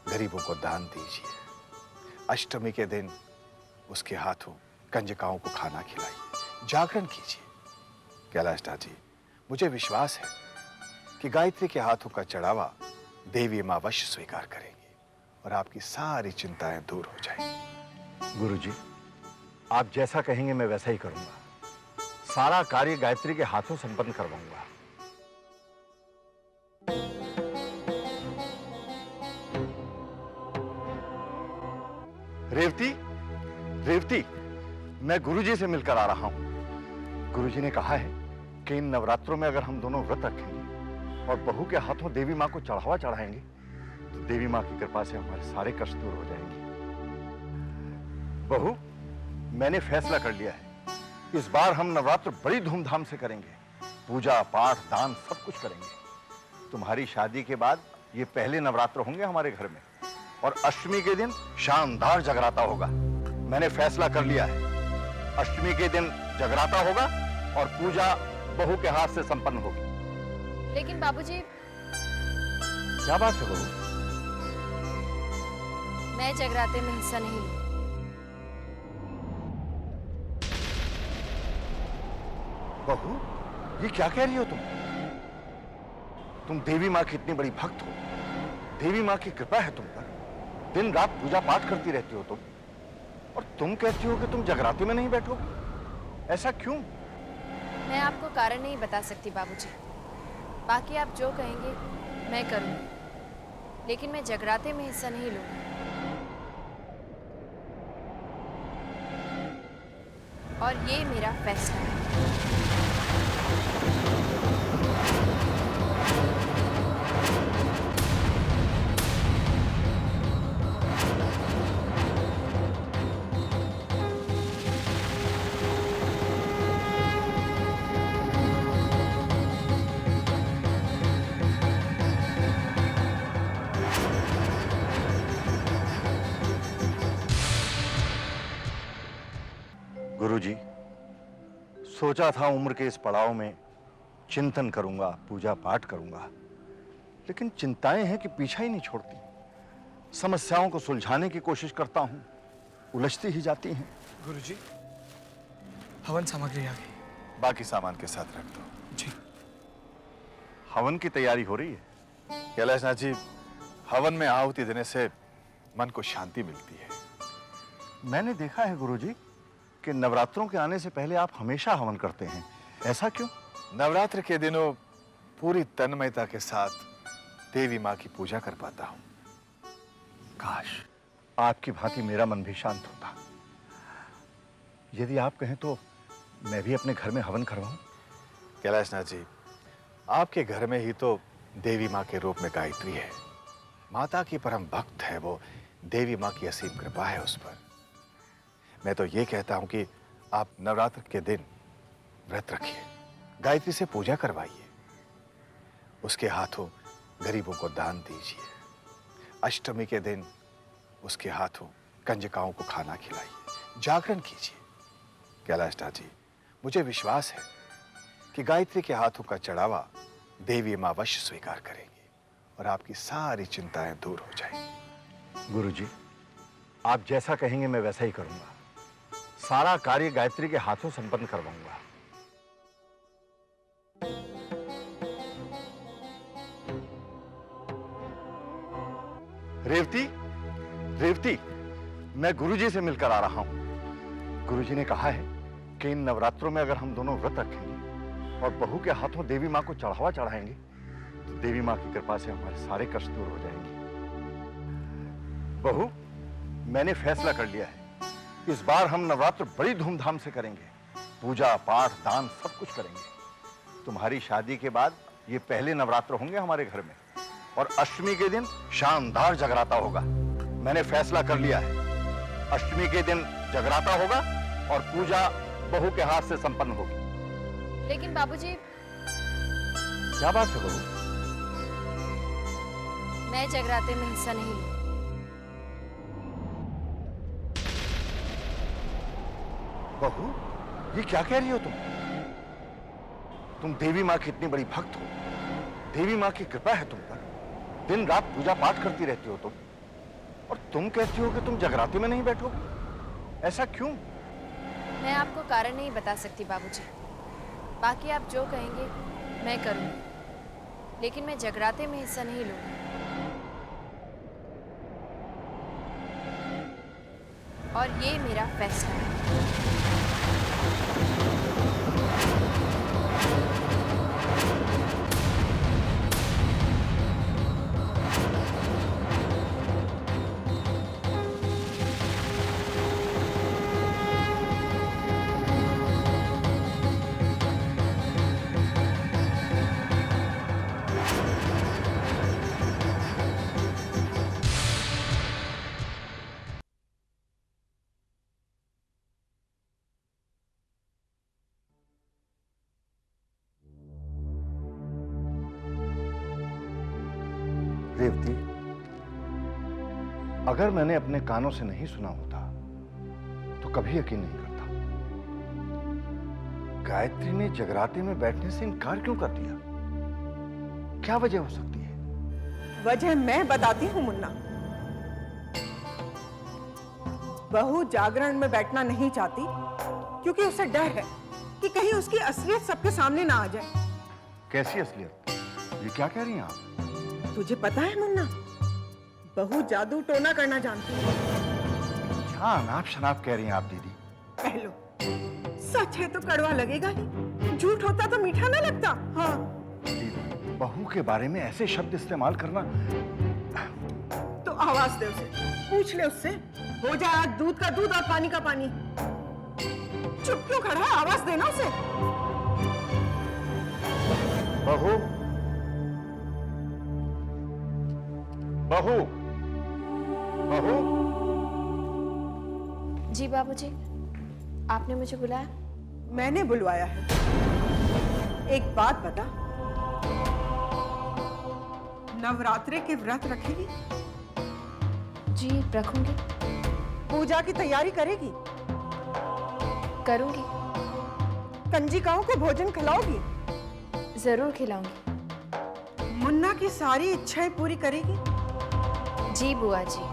गरीबों को दान दीजिए। अष्टमी के दिन उसके हाथों कंजकाओं को खाना खिलाइए, जागरण कीजिए। कैलाशनाथ जी, मुझे विश्वास है कि गायत्री के हाथों का चढ़ावा देवी माँ अवश्य स्वीकार करेंगी और आपकी सारी चिंताएं दूर हो जाएंगी। गुरुजी, आप जैसा कहेंगे मैं वैसा ही करूंगा। सारा कार्य गायत्री के हाथों संपन्न करवाऊंगा। रेवती, रेवती, मैं गुरुजी से मिलकर आ रहा हूं। गुरुजी ने कहा है कि इन नवरात्रों में अगर हम दोनों व्रत रखेंगे और बहू के हाथों देवी मां को चढ़ावा चढ़ाएंगे तो देवी मां की कृपा से हमारे सारे कष्ट दूर हो जाएंगे। बहू, मैंने फैसला कर लिया है, इस बार हम नवरात्र बड़ी धूमधाम से करेंगे। पूजा पाठ दान सब कुछ करेंगे। तुम्हारी शादी के बाद ये पहले नवरात्र होंगे हमारे घर में, और अष्टमी के दिन शानदार जगराता होगा। मैंने फैसला कर लिया है, अष्टमी के दिन जगराता होगा और पूजा बहू के हाथ से संपन्न होगी। लेकिन बाबूजी, क्या बात है बहू? मैं जगराते में हिस्सा नहीं लूं। बहू, ये क्या कह रही हो तुम? तुम देवी माँ की इतनी बड़ी भक्त हो, देवी माँ की कृपा है तुम पर, दिन रात पूजा पाठ करती रहती हो तुम, और तुम कहती हो कि तुम जगराते में नहीं बैठो। ऐसा क्यों? मैं आपको कारण नहीं बता सकती बाबूजी। बाकी आप जो कहेंगे मैं करूंगी, लेकिन मैं जगराते में हिस्सा नहीं लूंगी। और ये मेरा फैसला है। गुरुजी, सोचा था उम्र के इस पड़ाव में चिंतन करूंगा, पूजा पाठ करूंगा, लेकिन चिंताएं हैं कि पीछा ही नहीं छोड़ती। समस्याओं को सुलझाने की कोशिश करता हूं, उलझती ही जाती हैं। गुरुजी, हवन सामग्री आ गई। बाकी सामान के साथ रख दो। जी। हवन की तैयारी हो रही है। कैलाशनाथ जी, हवन में आहुति देने से मन को शांति मिलती है। मैंने देखा है गुरुजी कि नवरात्रों के आने से पहले आप हमेशा हवन करते हैं, ऐसा क्यों? नवरात्र के दिनों पूरी तन्मयता के साथ देवी माँ की पूजा कर पाता हूं। काश आपकी भांति मेरा मन भी शांत होता। यदि आप कहें तो मैं भी अपने घर में हवन करवाऊं? कैलाशनाथ जी, आपके घर में ही तो देवी माँ के रूप में गायत्री है। माता की परम भक्त है वो, देवी माँ की असीम कृपा है उस पर। मैं तो ये कहता हूं कि आप नवरात्र के दिन व्रत रखिए, गायत्री से पूजा करवाइए, उसके हाथों गरीबों को दान दीजिए। अष्टमी के दिन उसके हाथों कंजकाओं को खाना खिलाइए, जागरण कीजिए। कैलाशनाथ जी, मुझे विश्वास है कि गायत्री के हाथों का चढ़ावा देवी माँ अवश्य स्वीकार करेंगी और आपकी सारी चिंताएं दूर हो जाएंगी। गुरुजी, आप जैसा कहेंगे मैं वैसा ही करूंगा। सारा कार्य गायत्री के हाथों संपन्न करवाऊंगा। रेवती, रेवती, मैं गुरुजी से मिलकर आ रहा हूं। गुरुजी ने कहा है कि इन नवरात्रों में अगर हम दोनों व्रत रखेंगे और बहू के हाथों देवी मां को चढ़ावा चढ़ाएंगे तो देवी मां की कृपा से हमारे सारे कष्ट दूर हो जाएंगे। बहू, मैंने फैसला कर लिया है, इस बार हम नवरात्र बड़ी धूमधाम से करेंगे। पूजा पाठ दान सब कुछ करेंगे। तुम्हारी शादी के बाद ये पहले नवरात्र होंगे हमारे घर में, और अष्टमी के दिन शानदार जगराता होगा। मैंने फैसला कर लिया है, अष्टमी के दिन जगराता होगा और पूजा बहू के हाथ से संपन्न होगी। लेकिन बाबूजी, क्या बात है बहू? मैं जगराते में हिस्सा नहीं लूं। बहू, ये क्या कह रही हो तुम? तुम देवी माँ की इतनी बड़ी भक्त हो, देवी माँ की कृपा है तुम पर, दिन रात पूजा पाठ करती रहती हो तुम, और तुम कहती हो कि तुम जगराते में नहीं बैठो। ऐसा क्यों? मैं आपको कारण नहीं बता सकती बाबूजी। बाकी आप जो कहेंगे मैं करूंगी, लेकिन मैं जगराते में हिस्सा नहीं लूंगी। और ये मेरा फैसला है। रेवती, अगर मैंने अपने कानों से नहीं सुना होता तो कभी यकीन नहीं करता। गायत्री ने जगराते में बैठने से इनकार क्यों कर दिया? क्या वजह हो सकती है? वजह मैं बताती हूँ मुन्ना। बहू जागरण में बैठना नहीं चाहती क्योंकि उसे डर है कि कहीं उसकी असलियत सबके सामने ना आ जाए। कैसी असलियत? ये क्या कह रही हैं आप? तुझे पता है मुन्ना, बहू जादू टोना करना जानती है। क्या अनाप शनाप कह रही हैं आप दीदी? कह लो, सच है तो कड़वा लगेगा ही, झूठ होता तो मीठा ना लगता। हाँ दीदी, बहू के बारे में ऐसे शब्द इस्तेमाल करना। तो आवाज दे उसे, पूछ ले उससे, हो जाए आज दूध का दूध और पानी का पानी। चुप क्यों खड़ा है? आवाज देना उसे। बहू, बहू, बहू। जी बाबूजी, आपने मुझे बुलाया? मैंने बुलवाया है। एक बात बता, नवरात्रे के व्रत रखेगी? जी रखूंगी। पूजा की तैयारी करेगी? करूंगी। कंजिकाओं को भोजन खिलाओगी? जरूर खिलाऊंगी। मुन्ना की सारी इच्छाएं पूरी करेगी? जी बुआ जी,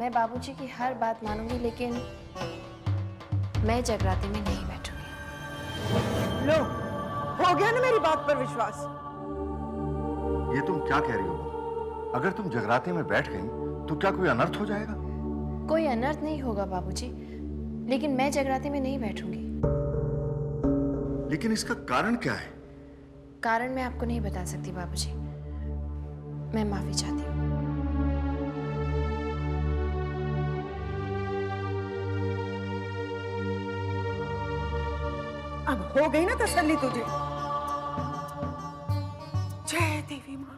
मैं बाबूजी की हर बात मानूंगी, लेकिन मैं जगराते में नहीं बैठूंगी। लो, हो गया ना मेरी बात पर विश्वास? ये तुम क्या कह रही हो? अगर तुम जगराते में बैठ गई तो क्या कोई अनर्थ हो जाएगा? कोई अनर्थ नहीं होगा बाबूजी, लेकिन मैं जगराते में नहीं बैठूंगी। लेकिन इसका कारण क्या है? कारण मैं आपको नहीं बता सकती बाबूजी। मैं माफी चाहती हूँ। अब हो गई ना तसल्ली तुझे? जय देवी माँ,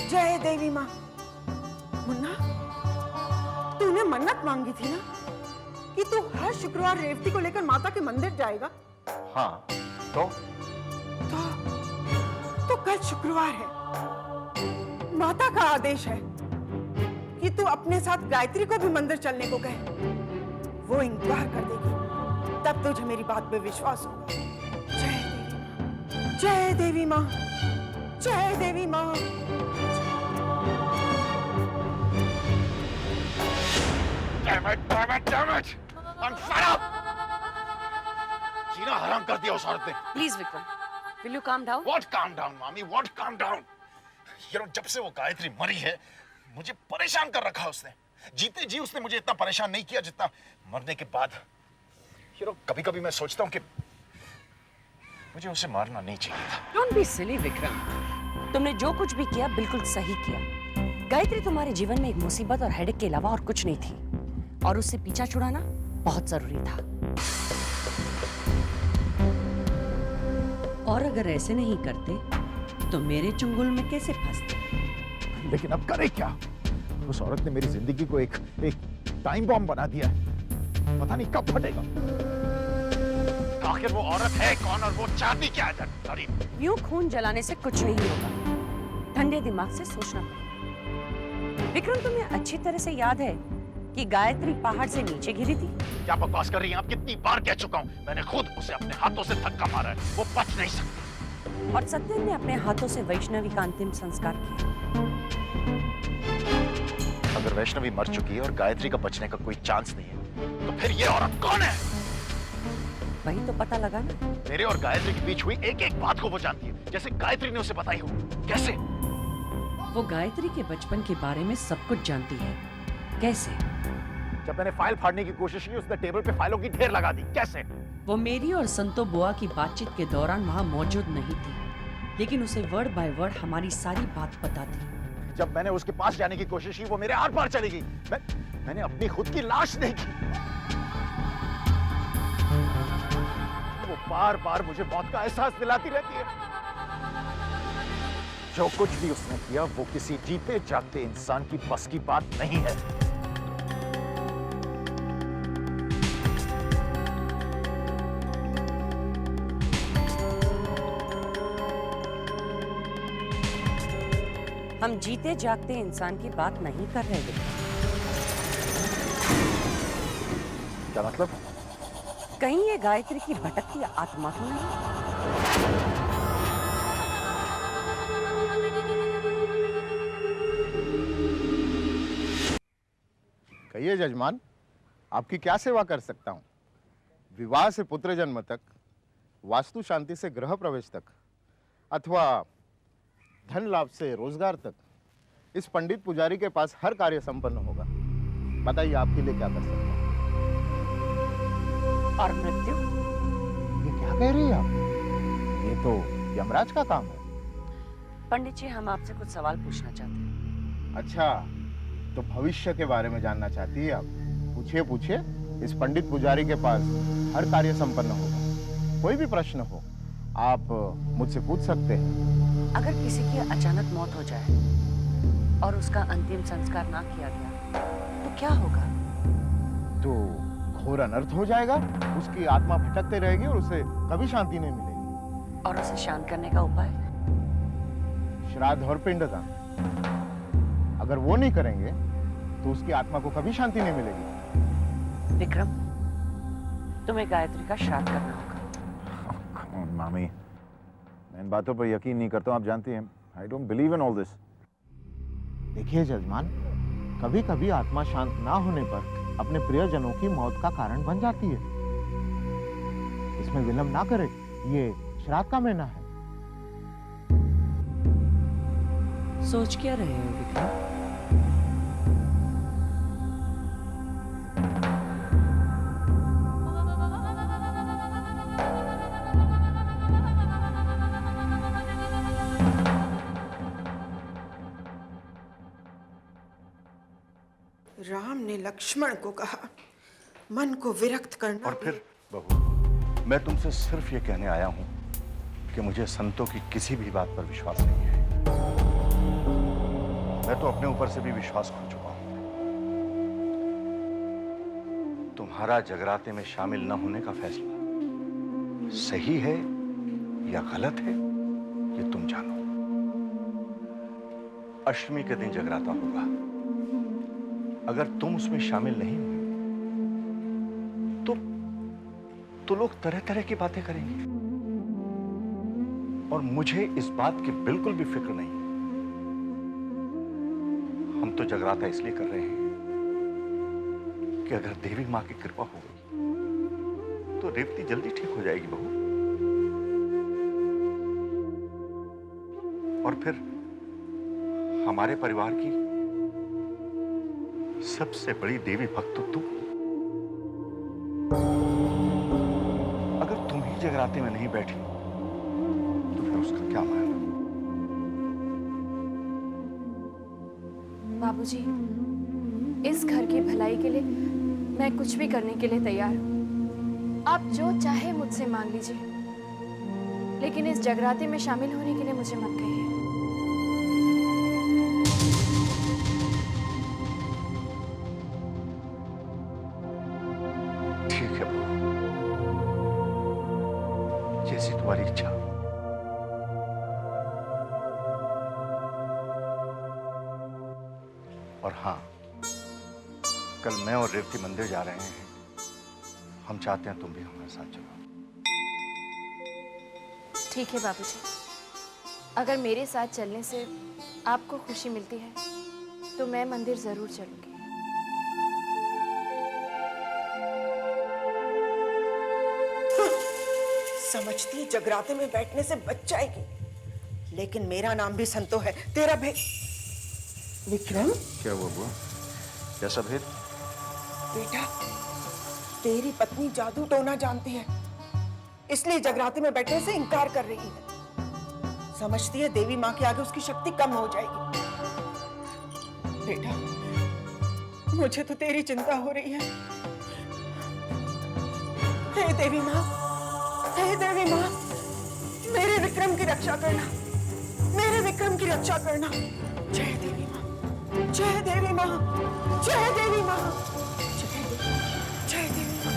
जय देवी माँ। मुन्ना, तूने मन्नत मांगी थी ना कि तू हर शुक्रवार रेवती को लेकर माता के मंदिर जाएगा? हाँ, तो कल शुक्रवार है। माता का आदेश है कि तू अपने साथ गायत्री को भी मंदिर चलने को कहे। वो इनकार कर देगी, तब तुझे मेरी बात पे विश्वास होगा। जय देवी माँ, जय देवी माँ। Damn it, damn it, damn it! I'm fed up! जीना हराम कर दिया उस औरत ने। Please Vikram, will you calm down? What calm down, मामी? What calm down? You know, जब से वो गायत्री मरी है, मुझे परेशान कर रखा उसने। जीते जी उसने मुझे इतना परेशान नहीं किया जितना मरने के बाद। You know, कभी-कभी मैं सोचता हूँ कि मुझे उसे मारना नहीं चाहिए था। डोंट बी सिली विक्रम, तुमने जो कुछ भी किया बिल्कुल सही किया। गायत्री तुम्हारे जीवन में एक मुसीबत और हेडेक के अलावा और कुछ नहीं थी, और उससे पीछा छुड़ाना बहुत जरूरी था। और अगर ऐसे नहीं करते तो मेरे चुंगल में कैसे फंसते? लेकिन अब करे क्या? उस औरत ने मेरी जिंदगी को एक टाइम बॉम्ब बना दिया है। पता नहीं कब फटेगा। आखिर वो औरत है कौन और वो चाहती क्या है? यूं खून जलाने से कुछ नहीं होगा, ठंडे दिमाग से सोचना पड़ेगा। विक्रम, तुम्हें अच्छी तरह से याद है कि गायत्री पहाड़ से नीचे गिरी थी। क्या बकवास कर रही हैं आप? कितनी बार कह चुका हूँ, मैंने खुद उसे अपने हाथों से धक्का मारा है। वो बच नहीं सकती। और सत्यन ने अपने हाथों से वैष्णवी का अंतिम संस्कार किया। अगर वैष्णवी मर चुकी है और गायत्री का बचने का कोई चांस नहीं है, तो फिर ये औरत कौन है? वही तो पता लगा ना। मेरे और गायत्री के बीच हुई एक एक बात को वो जानती है, जैसे गायत्री ने उसे बताई हो। कैसे? वो गायत्री के बचपन के बारे में सब कुछ जानती है। कैसे? जब मैंने फाइल फाड़ने की कोशिश की उसने टेबल पे फाइलों की ढेर लगा दी। कैसे? वो मेरी और संतो बुआ की बातचीत के दौरान वहाँ मौजूद नहीं थी, लेकिन उसे वर्ड बाय वर्ड हमारी सारी बात पता थी। जब मैंने उसके पास जाने की कोशिश की वो मेरे आर पार चली गई। मैंने अपनी खुद की लाश देखी। वो बार बार मुझे मौत का एहसास दिलाती रहती है। जो कुछ भी उसने किया वो किसी जीते जागते इंसान की बस की बात नहीं है। हम जीते जागते इंसान की बात नहीं कर रहे थे। क्या मतलब? कहीं ये गायत्री की भटकती आत्मा तो नहीं? कहिए जजमान, आपकी क्या सेवा कर सकता हूं? विवाह से पुत्र जन्म तक, वास्तु शांति से गृह प्रवेश तक, अथवा धन लाभ से रोजगार तक, इस पंडित पुजारी के पास हर कार्य संपन्न होगा। बताइए आपके लिए क्या कर सकता हूं? और मृत्यु? ये क्या कह रही है आप? ये तो यमराज का काम है। पंडित जी, हम आपसे कुछ सवाल पूछना चाहते हैं। अच्छा, तो भविष्य के बारे में जानना चाहती है आप? पूछिए पूछिए। इस पंडित पुजारी के पास हर कार्य संपन्न होगा। कोई भी प्रश्न हो आप मुझसे पूछ सकते हैं। अगर किसी की अचानक मौत हो जाए और उसका अंतिम संस्कार ना किया गया तो क्या होगा? तो घोर अनर्थ हो जाएगा। उसकी आत्मा भटकते रहेगी और उसे कभी शांति नहीं मिलेगी। और उसे शांत करने का उपाय? श्राद्ध और पिंडदान। अगर वो नहीं करेंगे तो उसकी आत्मा को कभी शांति नहीं मिलेगी। विक्रम, तुम्हें गायत्री का श्राद्ध करना होगा। मामी, मैं इन बातों पर यकीन नहीं करता हूं, आप जानती हैं। I don't believe in all this. देखिए जजमान, कभी कभी आत्मा शांत ना होने पर अपने प्रियजनों की मौत का कारण बन जाती है। इसमें विलंब ना करें, ये श्राद्ध का महीना है। सोच क्या रहे हो विक्रम? राम ने लक्ष्मण को कहा, मन को विरक्त करना। और फिर बहू, मैं तुमसे सिर्फ ये कहने आया हूं कि मुझे संतों की किसी भी बात पर विश्वास नहीं है। मैं तो अपने ऊपर से भी विश्वास खो चुका हूं। तुम्हारा जगराते में शामिल न होने का फैसला सही है या गलत है, ये तुम जानो। अष्टमी के दिन जगराता होगा। अगर तुम उसमें शामिल नहीं हुए तो लोग तरह तरह की बातें करेंगे और मुझे इस बात की बिल्कुल भी फिक्र नहीं। हम तो जगराता इसलिए कर रहे हैं कि अगर देवी मां की कृपा हो गई तो रेवती जल्दी ठीक हो जाएगी बहू। और फिर हमारे परिवार की सबसे बड़ी देवी भक्त तो तुम। अगर तुम ही जगराते में नहीं बैठी तो फिर उसका क्या मायना? बाबूजी, इस घर की भलाई के लिए मैं कुछ भी करने के लिए तैयार हूँ। आप जो चाहे मुझसे मांग लीजिए, लेकिन इस जगराते में शामिल होने के लिए मुझे मत कहिए। ठीक है बहू, जैसी तुम्हारी इच्छा। और हाँ, कल मैं और रेवती मंदिर जा रहे हैं। हम चाहते हैं तुम भी हमारे साथ चलो। ठीक है बाबूजी, अगर मेरे साथ चलने से आपको खुशी मिलती है तो मैं मंदिर जरूर चलूंगी। समझती जगराते में बैठने से बच जाएगी, लेकिन मेरा नाम भी संतो है। तेरा भेद विक्रम? क्या हुआ बुआ? कैसा भेद? बेटा, तेरी पत्नी जादू टोना जानती है, इसलिए जगराते में बैठने से इनकार कर रही है। समझती है देवी माँ के आगे उसकी शक्ति कम हो जाएगी। बेटा, मुझे तो तेरी चिंता हो रही है। हे देवी माँ, हे देवी माँ, मेरे विक्रम की रक्षा करना, मेरे विक्रम की रक्षा करना। जय देवी माँ, जय देवी माँ, जय देवी माँ, जय देवी माँ।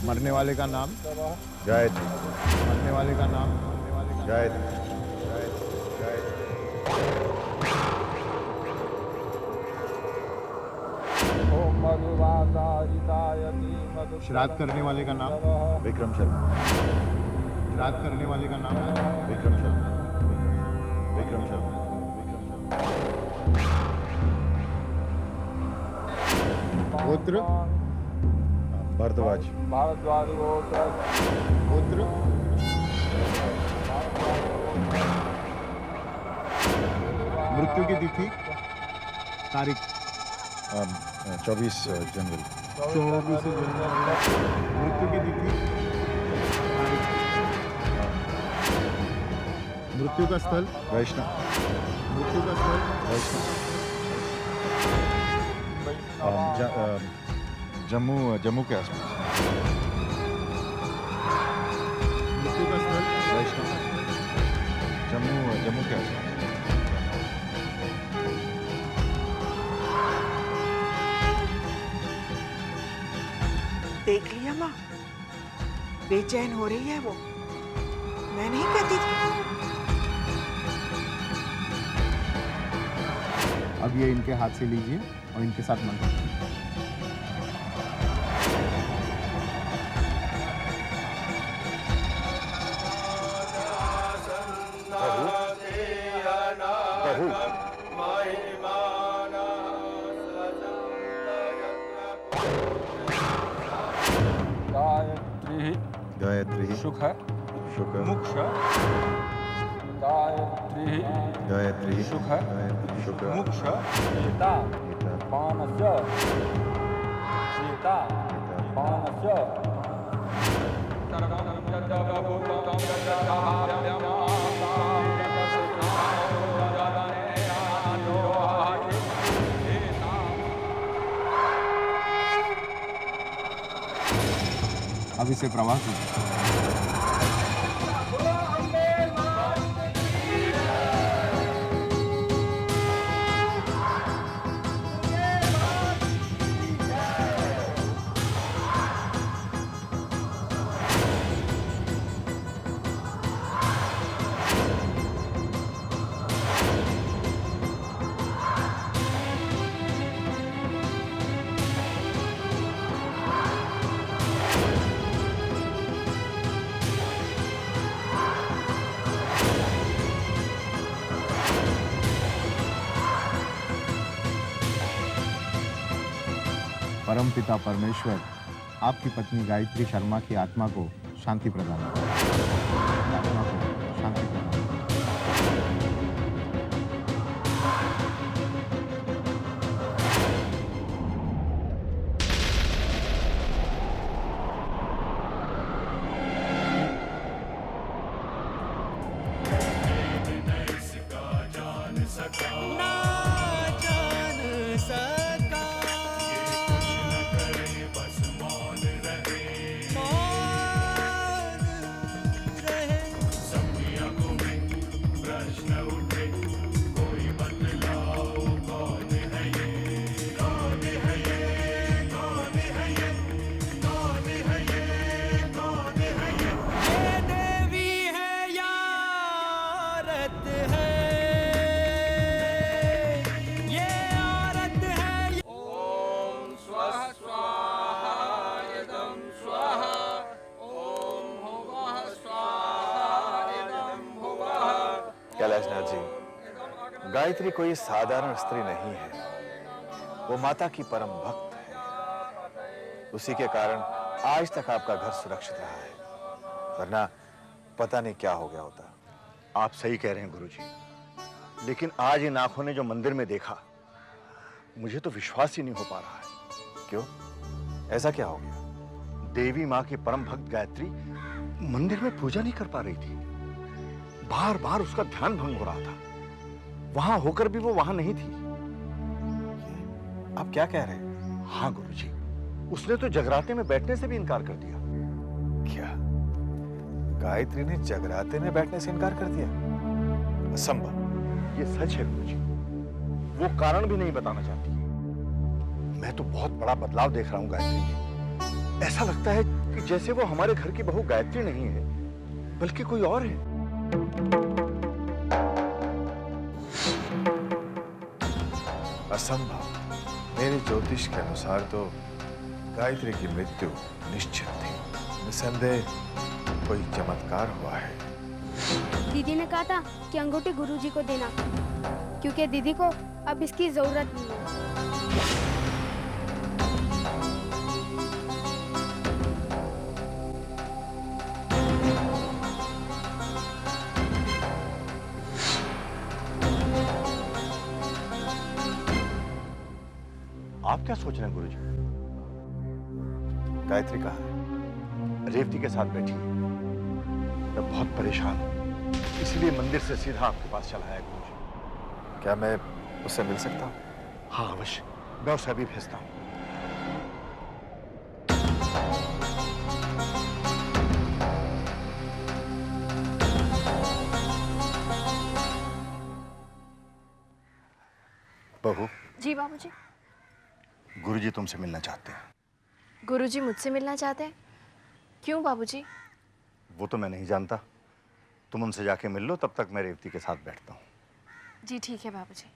मरने वाले का नाम गायत्री। मरने वाले का नाम गायत्री। श्राद्ध करने वाले का नाम विक्रम शर्मा। श्राद्ध करने वाले का नाम विक्रम शर्मा। विक्रम शर्मा। पुत्र भरद्वाज। पुत्र मृत्यु की तिथि तारीख 24 जनवरी। 24 जनवरी। मृत्यु की तिथि तारीख। मृत्यु का स्थल वैष्णव। मृत्यु का स्थल वैष्णव। जम्मू के आसपास। मृत्यु का स्थल वैष्णव। जम्मू के आसपास। देख लिया माँ, बेचैन हो रही है वो। मैं नहीं कहती थी। अब ये इनके हाथ से लीजिए और इनके साथ मंत्र। गायत्री सुख शुक मुक्ष गायत्री गायत्री सुख शुक मुक्ष सीता पानस्य सीता पानस्य अब इसे प्रवाह कीजिए। परमपिता परमेश्वर आपकी पत्नी गायत्री शर्मा की आत्मा को शांति प्रदान करें। आत्मा को शांति प्रदान करें। कैलाशनाथ जी, गायत्री कोई साधारण स्त्री नहीं है। वो माता की परम भक्त है। उसी के कारण आज तक आपका घर सुरक्षित रहा है, वरना पता नहीं क्या हो गया होता। आप सही कह रहे हैं गुरुजी, लेकिन आज इन आंखों ने जो मंदिर में देखा, मुझे तो विश्वास ही नहीं हो पा रहा है। क्यों? ऐसा क्या हो गया? देवी माँ की परम भक्त गायत्री मंदिर में पूजा नहीं कर पा रही थी। बार बार उसका ध्यान भंग हो रहा था। वहां होकर भी वो वहां नहीं थी। आप क्या कह रहे हैं? हाँ गुरुजी, उसने तो जगराते में बैठने से भी इनकार कर दिया। क्या गायत्री ने जगराते में बैठने से इनकार कर दिया? असंभव। ये सच है गुरुजी, वो कारण भी नहीं बताना चाहती। मैं तो बहुत बड़ा बदलाव देख रहा हूं गायत्री में। ऐसा लगता है कि जैसे वो हमारे घर की बहू गायत्री नहीं है, बल्कि कोई और है। असंभव। मेरे ज्योतिष के अनुसार तो गायत्री की मृत्यु निश्चित थी। निसंदेह कोई चमत्कार हुआ है। दीदी ने कहा था कि अंगूठी गुरुजी को देना, क्योंकि दीदी को अब इसकी जरूरत नहीं है। आप क्या सोच रहे हैं गुरुजी? गायत्री कहाँ है? रेवती के साथ बैठी है। मैं बहुत परेशान हूं, इसलिए मंदिर से सीधा आपके पास चला आया गुरुजी। क्या मैं उससे मिल सकता हूँ? हाँ अवश्य, मैं उसे अभी भेजता हूं। बहू, जी बाबूजी। गुरुजी तुमसे मिलना चाहते हैं। गुरुजी मुझसे मिलना चाहते हैं? क्यों बाबूजी? वो तो मैं नहीं जानता। तुम उनसे जाके मिल लो, तब तक मैं रेवती के साथ बैठता हूँ। जी ठीक है बाबूजी।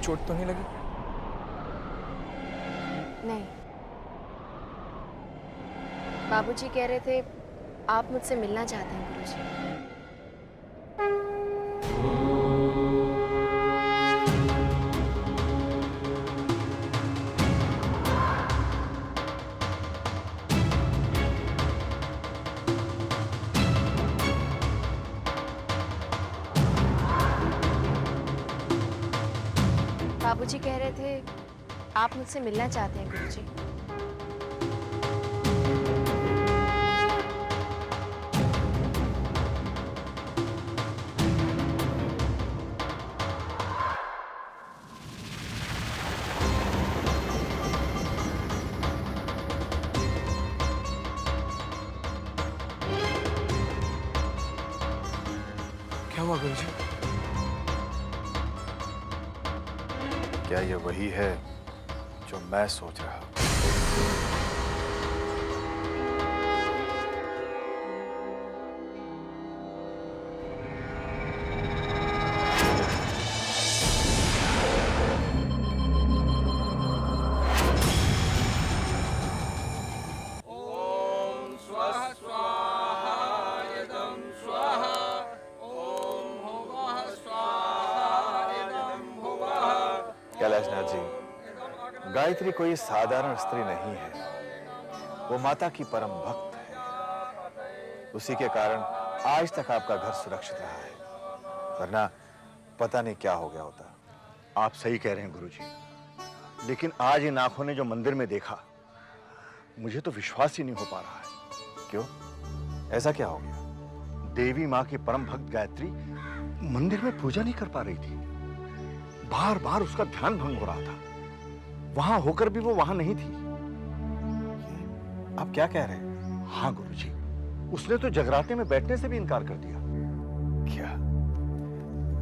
चोट तो नहीं लगी? नहीं। बाबूजी कह रहे थे आप मुझसे मिलना चाहते हैं गुरुजी। बाबूजी कह रहे थे आप मुझसे मिलना चाहते हैं गुरुजी। क्या हुआ गुरुजी? क्या ये वही है जो मैं सोच रहा हूं? ओम स्वाहा स्वाहा इदं स्वाहा। ओम कैलाशनाथ जी, गायत्री कोई साधारण स्त्री नहीं है। वो माता की परम भक्त है। उसी के कारण आज तक आपका घर सुरक्षित रहा है, वरना पता नहीं क्या हो गया होता। आप सही कह रहे हैं गुरुजी, लेकिन आज इन आंखों ने जो मंदिर में देखा, मुझे तो विश्वास ही नहीं हो पा रहा है। क्यों, ऐसा क्या हो गया? देवी माँ की परम भक्त गायत्री मंदिर में पूजा नहीं कर पा रही थी। बार बार उसका ध्यान भंग हो रहा था। वहां होकर भी वो वहां नहीं थी। आप क्या कह रहे हैं? हाँ गुरुजी, उसने तो जगराते में बैठने से भी इनकार कर दिया। क्या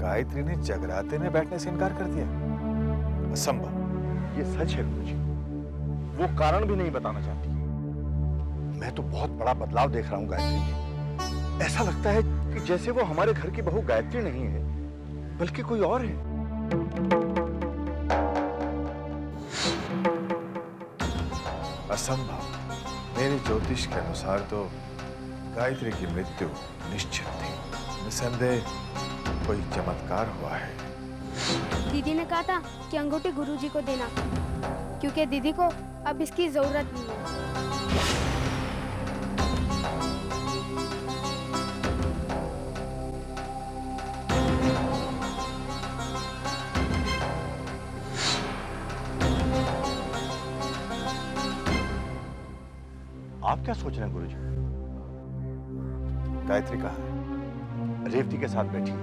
गायत्री ने जगराते में बैठने से इनकार कर दिया? असंभव। ये सच है गुरुजी, वो कारण भी नहीं बताना चाहती। मैं तो बहुत बड़ा बदलाव देख रहा हूं गायत्री में। ऐसा लगता है कि जैसे वो हमारे घर की बहू गायत्री नहीं है, बल्कि कोई और है। असंभव। मेरे ज्योतिष के अनुसार तो गायत्री की मृत्यु निश्चित थी। निसंदेह कोई चमत्कार हुआ है। दीदी ने कहा था कि अंगूठी गुरुजी को देना, क्योंकि दीदी को अब इसकी जरूरत नहीं है। आप क्या सोच रहे हैं गुरुजी? गायत्री कहाँ है? रेवती के साथ बैठी है।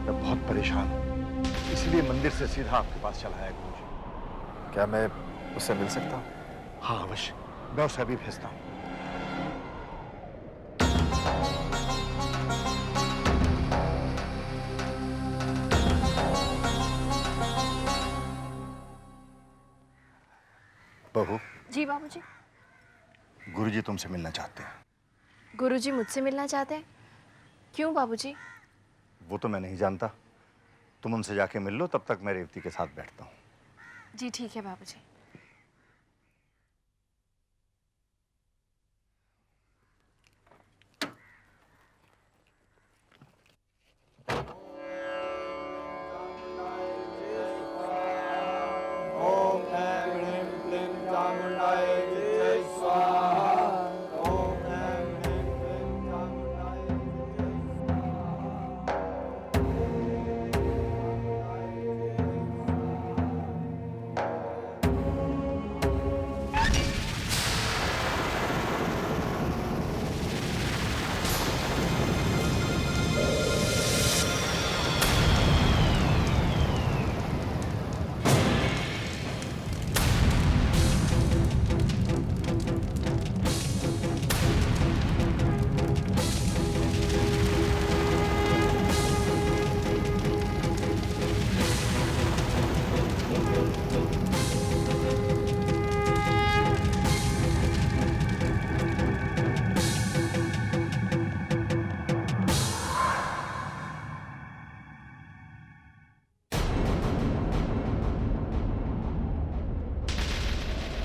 मैं बहुत परेशान हूं, इसलिए मंदिर से सीधा आपके पास चला आया गुरुजी। क्या मैं उससे मिल सकता हूँ? हाँ अवश्य, मैं उसे अभी भेजता हूं। बहू, जी बाबूजी। गुरुजी तुमसे मिलना चाहते हैं। गुरुजी मुझसे मिलना चाहते हैं? क्यों बाबूजी? वो तो मैं नहीं जानता। तुम उनसे जाके मिल लो, तब तक मैं रेवती के साथ बैठता हूँ। जी ठीक है बाबूजी।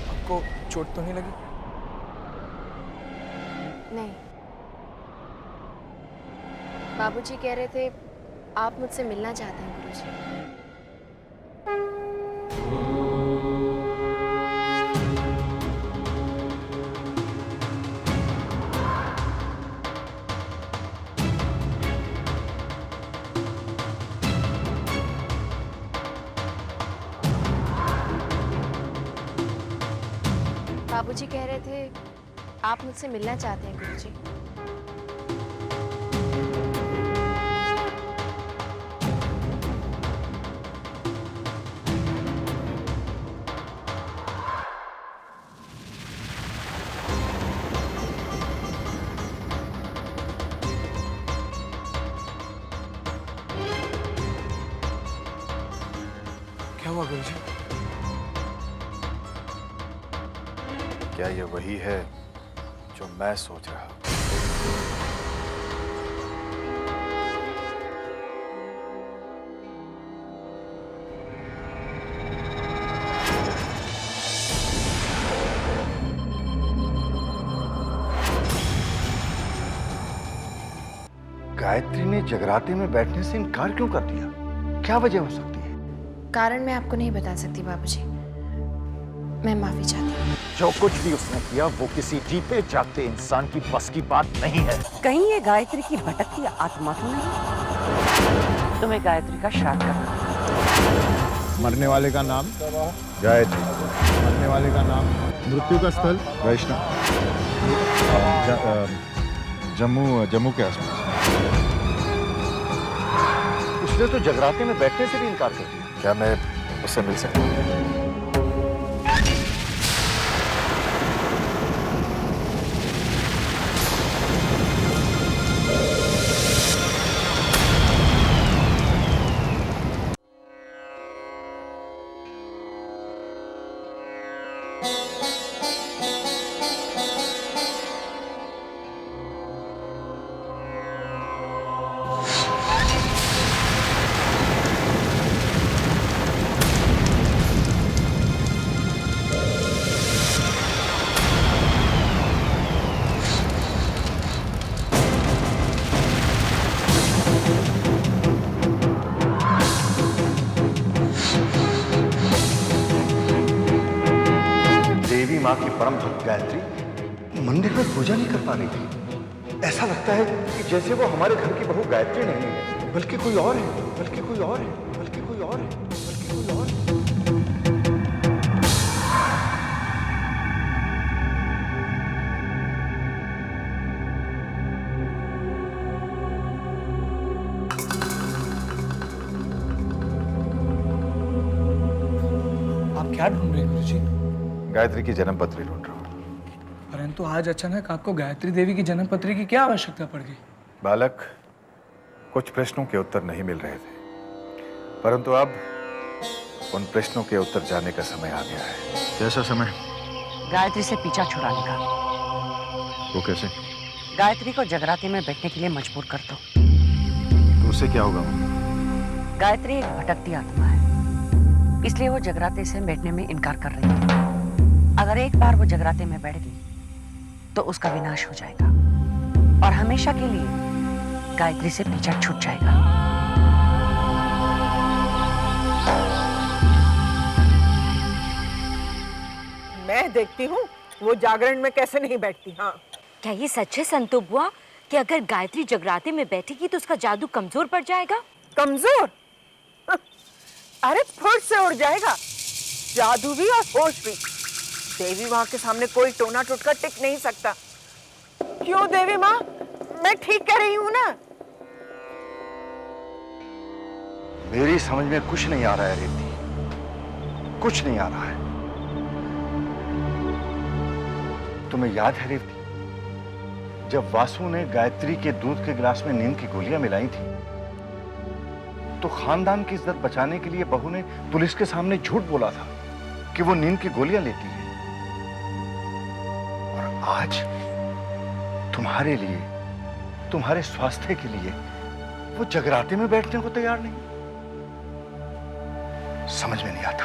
आपको चोट तो नहीं लगी? नहीं। बाबूजी कह रहे थे आप मुझसे मिलना चाहते हैं गुरुजी। बाबूजी कह रहे थे आप मुझसे मिलना चाहते हैं गुरुजी। क्या हुआ गुरुजी? क्या ये वही है जो मैं सोच रहा हूं? गायत्री ने जगराते में बैठने से इनकार क्यों कर दिया? क्या वजह हो सकती है? कारण मैं आपको नहीं बता सकती बाबूजी। मैं माफी चाहती हूँ। जो कुछ भी उसने किया वो किसी जीते जागते इंसान की बस की बात नहीं है। कहीं ये गायत्री की भटकती आत्मा तो नहीं? तुम्हें गायत्री का श्राद्ध करना। मरने वाले का नाम? गायत्री। मरने वाले का नाम? मृत्यु का स्थल? वैष्णव। जम्मू के आसपास। उसने तो जगराते में बैठने से भी इनकार कर दिया। क्या मैं उससे मिल सकता हूँ? माँ की परम भक्त गायत्री मंदिर में पूजा नहीं कर पा रही थी। ऐसा लगता है कि जैसे वो हमारे घर की बहू गायत्री नहीं है, बल्कि कोई और है, बल्कि कोई और है, बल्कि कोई और है, बल्कि कोई और है। आप क्या ढूंढ रहे हैं गुरुजी? गायत्री की जन्म पत्री ढूंढ रहा हूँ। परंतु आज अचानक आपको गायत्री देवी की जन्म पत्री की क्या आवश्यकता पड़ गई? बालक, कुछ प्रश्नों के उत्तर नहीं मिल रहे थे, परंतु अब उन प्रश्नों के उत्तर जाने का समय आ गया है। कैसा समय? गायत्री से पीछा छुड़ाने का। वो कैसे? गायत्री को जगराते में बैठने के लिए मजबूर कर दो। तो उससे क्या होगा? गायत्री एक भटकती आत्मा है, इसलिए वो जगराते से बैठने में इनकार कर रही है। अगर एक बार वो जगराते में बैठ गई तो उसका विनाश हो जाएगा और हमेशा के लिए गायत्री से पीछा छूट जाएगा। मैं देखती हूँ वो जागरण में कैसे नहीं बैठती। हाँ, क्या ये सच है संतो बुआ कि अगर गायत्री जगराते में बैठेगी तो उसका जादू कमजोर पड़ जाएगा? कमजोर? अरे फुट से उड़ जाएगा, जादू भी और होश भी। देवी माँ के सामने कोई टोना टुटका टिक नहीं सकता। क्यों देवी माँ, मैं ठीक कह रही हूँ ना? मेरी समझ में कुछ नहीं आ रहा है रेवती, कुछ नहीं आ रहा है। तुम्हें याद है रेवती, जब वासु ने गायत्री के दूध के गिलास में नींद की गोलियां मिलाई थी, तो खानदान की इज्जत बचाने के लिए बहू ने पुलिस के सामने झूठ बोला था कि वो नींद की गोलियां लेती है। और आज तुम्हारे लिए, तुम्हारे स्वास्थ्य के लिए वो जगराते में बैठने को तैयार नहीं। समझ में नहीं आता,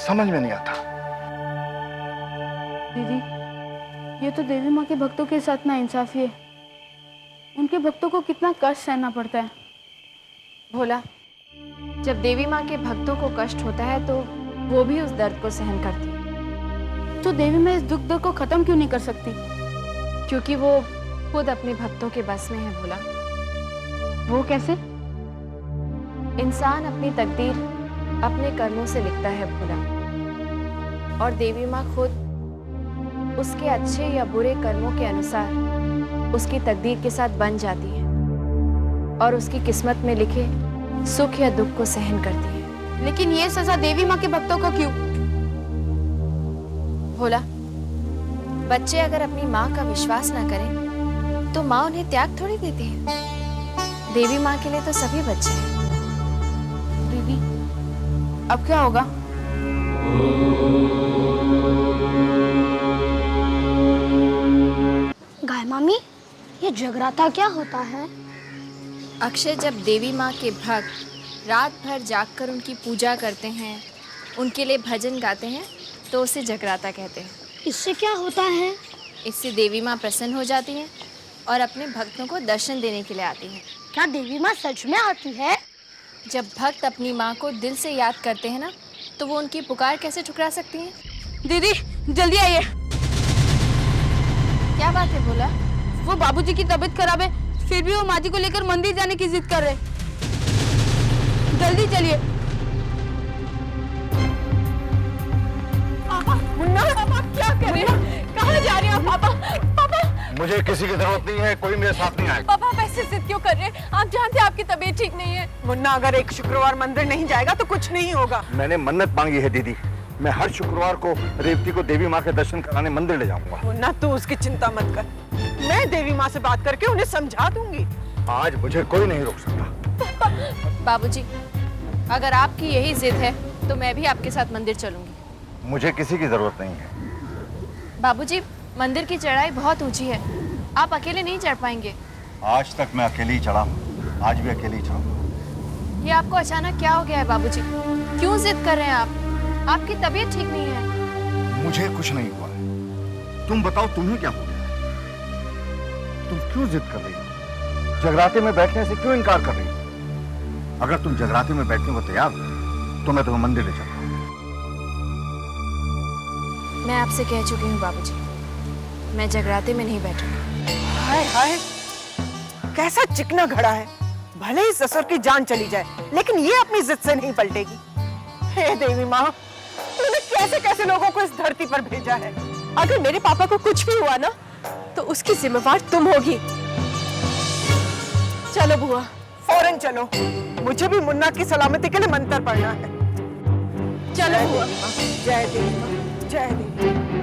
समझ में नहीं आता। दीदी, ये तो देवी माँ के भक्तों के साथ नाइंसाफी है। उनके भक्तों को कितना कष्ट सहना पड़ता है। भोला, जब देवी माँ के भक्तों को कष्ट होता है तो वो भी उस दर्द को सहन करती है। तो देवी माँ इस दुख दर्द को खत्म क्यों नहीं कर सकती? क्योंकि वो खुद अपने भक्तों के बस में है भोला। वो कैसे? इंसान अपनी तकदीर अपने कर्मों से लिखता है भोला, और देवी माँ खुद उसके अच्छे या बुरे कर्मों के अनुसार उसकी तकदीर के साथ बन जाती है और उसकी किस्मत में लिखे सुख या दुख को सहन करती है। लेकिन ये सजा देवी माँ के भक्तों को क्यों? भोला, बच्चे अगर अपनी माँ का विश्वास ना करें तो माँ उन्हें त्याग थोड़ी देती है। देवी माँ के लिए तो सभी बच्चे हैं। दीदी, अब क्या होगा? गाय मामी, ये जगराता क्या होता है? अक्षय, जब देवी माँ के भक्त रात भर जागकर उनकी पूजा करते हैं, उनके लिए भजन गाते हैं, तो उसे जगराता कहते हैं। इससे क्या होता है? इससे देवी माँ प्रसन्न हो जाती हैं और अपने भक्तों को दर्शन देने के लिए आती हैं। क्या देवी माँ सच में आती है? जब भक्त अपनी माँ को दिल से याद करते हैं ना, तो वो उनकी पुकार कैसे ठुकरा सकती हैं? दीदी जल्दी आइए। क्या बात है भोला? वो बाबूजी की तबीयत खराब है, फिर भी वो माँ जी को लेकर मंदिर जाने की जिद कर रहे। जल्दी चलिए। मुन्ना, पापा क्या कर रहे हैं? कहाँ जा रहे हैं पापा? पापा मुझे किसी की जरूरत नहीं है, कोई मेरे साथ नहीं आएगा। पापा आप ऐसे जिद क्यों कर रहे हैं? आप जानते हैं आपकी तबीयत ठीक नहीं है। मुन्ना, अगर एक शुक्रवार मंदिर नहीं जाएगा तो कुछ नहीं होगा। मैंने मन्नत मांगी है दीदी, मैं हर शुक्रवार को रेवती को देवी माँ के दर्शन कराने मंदिर ले जाऊंगा। मुन्ना तू उसकी चिंता मत कर, मैं देवी माँ से बात करके उन्हें समझा दूंगी। आज मुझे कोई नहीं रोक सकता। बाबूजी, अगर आपकी यही जिद है तो मैं भी आपके साथ मंदिर चलूंगी। मुझे किसी की जरूरत नहीं है। बाबूजी, मंदिर की चढ़ाई बहुत ऊंची है, आप अकेले नहीं चढ़ पाएंगे। आज तक मैं अकेले ही चढ़ा हूँ, आज भी अकेले ही चढ़ूंगा। ये आपको अचानक क्या हो गया है बाबूजी? क्यों जिद कर रहे हैं आप? आपकी तबीयत ठीक नहीं है। मुझे कुछ नहीं हुआ है। तुम बताओ तुम्हें क्या हो गया? तुम क्यों जिद कर रही हो? जगराते में बैठने से क्यों इनकार कर रही हो? अगर तुम जगराते में बैठने को तैयार हो तो मैं तुम्हें मंदिर ले चलूंगा। मैं आपसे कह चुकी हूँ बाबूजी, मैं जगराते में नहीं बैठूंगी। हाय हाय, कैसा चिकना घड़ा है। भले ही ससुर की जान चली जाए, लेकिन ये अपनी जिद से नहीं पलटेगी। हे देवी माँ, तूने कैसे कैसे लोगों को इस धरती पर भेजा है। अगर मेरे पापा को कुछ भी हुआ ना, तो उसकी जिम्मेवार तुम होगी। चलो बुआ। फौरन चलो, मुझे भी मुन्ना की सलामती के लिए मंत्र पढ़ना है। चलो बुआ। जय देवी माँ, जय देवी माँ।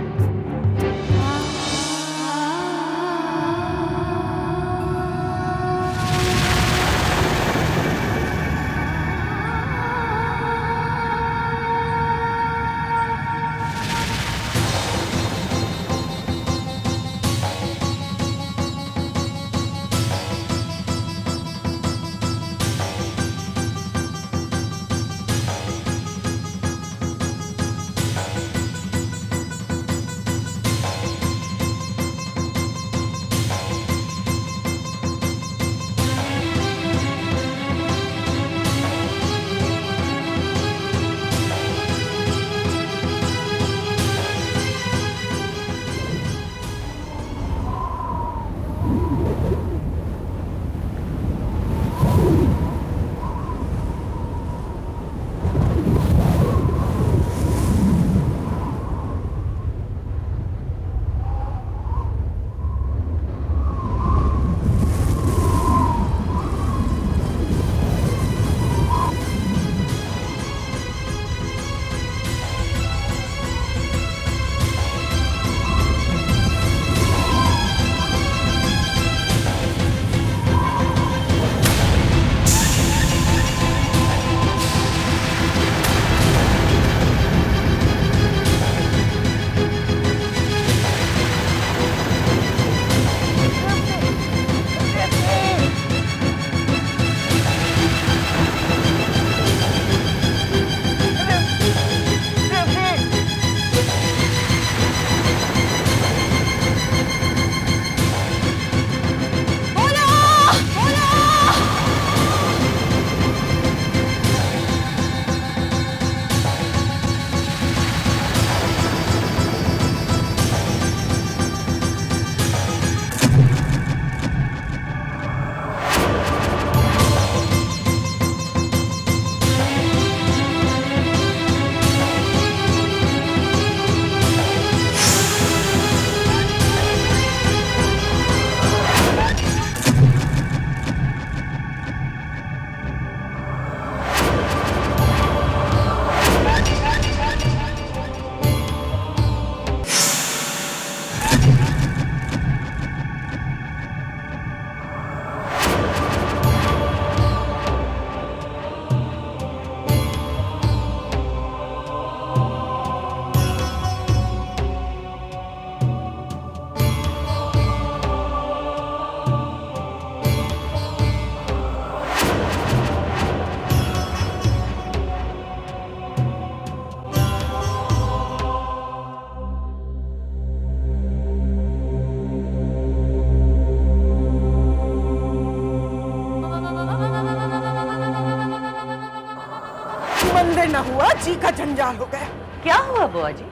हुआ जी का जंजाल हो गया। क्या हुआ बुआ जी?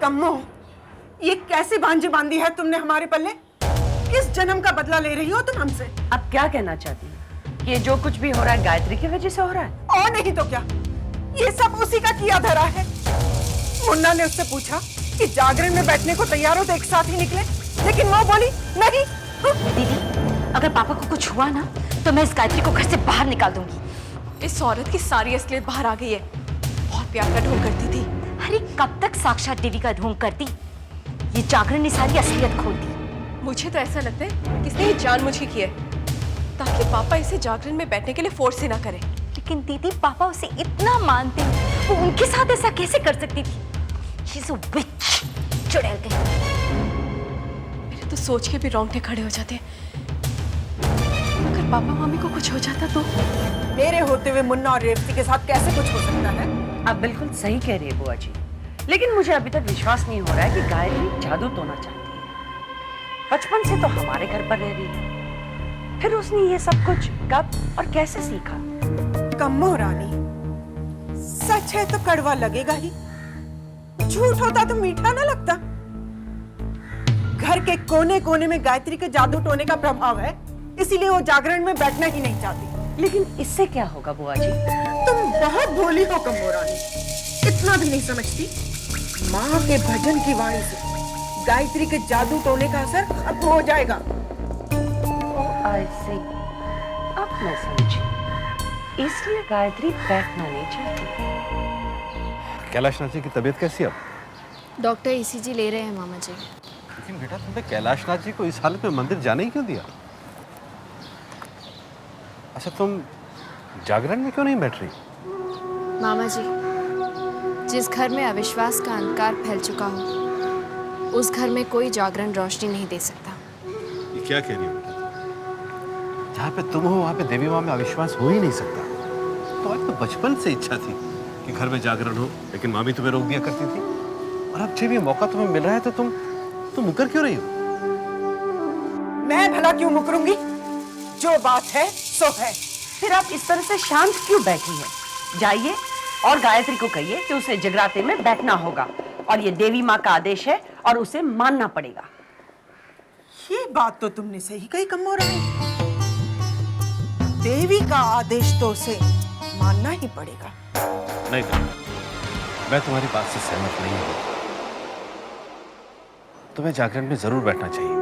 कम्मो, ये कैसे भांजी बांधी है तुमने हमारे पल्ले? किस जन्म का बदला ले रही हो तुम हमसे? अब क्या कहना चाहती हैं? कि ये जो कुछ भी हो रहा है गायत्री की वजह से हो रहा है? और नहीं तो क्या, ये सब उसी का किया धरा है। मुन्ना ने उससे पूछा कि जागरण में बैठने को तैयार हो तो एक साथ ही निकले, लेकिन वो बोली नहीं। दीदी, अगर पापा को कुछ हुआ ना तो मैं इस गायत्री को घर से बाहर निकाल दूंगी। इस औरत की सारी असलियत बाहर आ गई है। बहुत प्यार का ढोंग करती थी। अरे कब तक साक्षात देवी का ढोंग करती? ये जागरण ने सारी असलियत खोल दी। मुझे तो ऐसा लगता है किसने ये जानबूझ के किया है, ताकि पापा इसे जागरण में बैठने के लिए फोर्स ही ना करें। लेकिन दीदी, पापा उसे इतना मानते हैं, वो उनके साथ ऐसा कैसे कर सकती थी? She's a witch, चुड़ैल कहीं। मेरे तो सोच के भी रोंगटे खड़े हो जाते हैं। अगर पापा मम्मी को कुछ हो जाता तो? मेरे होते हुए मुन्ना और रेवती के साथ कैसे कुछ हो सकता है? आप बिल्कुल सही कह रही है बुआ जी, लेकिन मुझे अभी तक विश्वास नहीं हो रहा है कि गायत्री जादू टोना चाहती है। बचपन से तो हमारे घर पर रह रही है, फिर उसने ये सब कुछ कब और कैसे सीखा? कम्मो रानी, सच है तो कड़वा लगेगा ही, झूठ होता तो मीठा ना लगता। घर के कोने कोने में गायत्री के जादू टोने का प्रभाव है, इसीलिए वो जागरण में बैठना ही नहीं चाहती। लेकिन इससे क्या होगा बुआ जी? तुम बहुत भोली हो कम्मो रानी, इतना भी नहीं समझती। माँ के भजन की वाणी से गायत्री के जादू टोने का असर खत्म हो जाएगा। आई सी, अब मैं समझी, इसलिए गायत्री बैठना नहीं चाहती। कैलाशनाथ जी की तबीयत कैसी है अब? डॉक्टर ईसीजी ले रहे हैं मामा जी। लेकिन बेटा, तुमने कैलाशनाथ जी को इस हालत में मंदिर जाने ही क्यों दिया? अच्छा, तुम जागरण में क्यों नहीं बैठ रही? मामा जी, जिस घर में अविश्वास का अंधकार फैल चुका हो, उस घर में कोई जागरण रोशनी नहीं दे सकता। ये क्या कह रही हो बेटा? जहाँ पे तुम हो वहाँ पे देवी माँ में अविश्वास हो ही नहीं सकता। तो आज तो बचपन से इच्छा थी कि घर में जागरण हो, लेकिन माँ भी तुम्हें रोक दिया करती थी। और अब जब ये मौका तुम्हें मिल रहा है तो तुम मुकर क्यों रही हो? मैं भला क्यों मुकरूंगी? जो बात है सो है। फिर आप इस तरह से शांत क्यों बैठी हैं? जाइए और गायत्री को कहिए कि उसे जगराते में बैठना होगा, और ये देवी माँ का आदेश है और उसे मानना पड़ेगा। ये बात तो तुमने सही कही कम्मो रानी, देवी का आदेश तो उसे मानना ही पड़ेगा। नहीं बेटा, मैं तुम्हारी बात से सहमत नहीं हूँ। तुम्हें जागरण में जरूर बैठना चाहिए।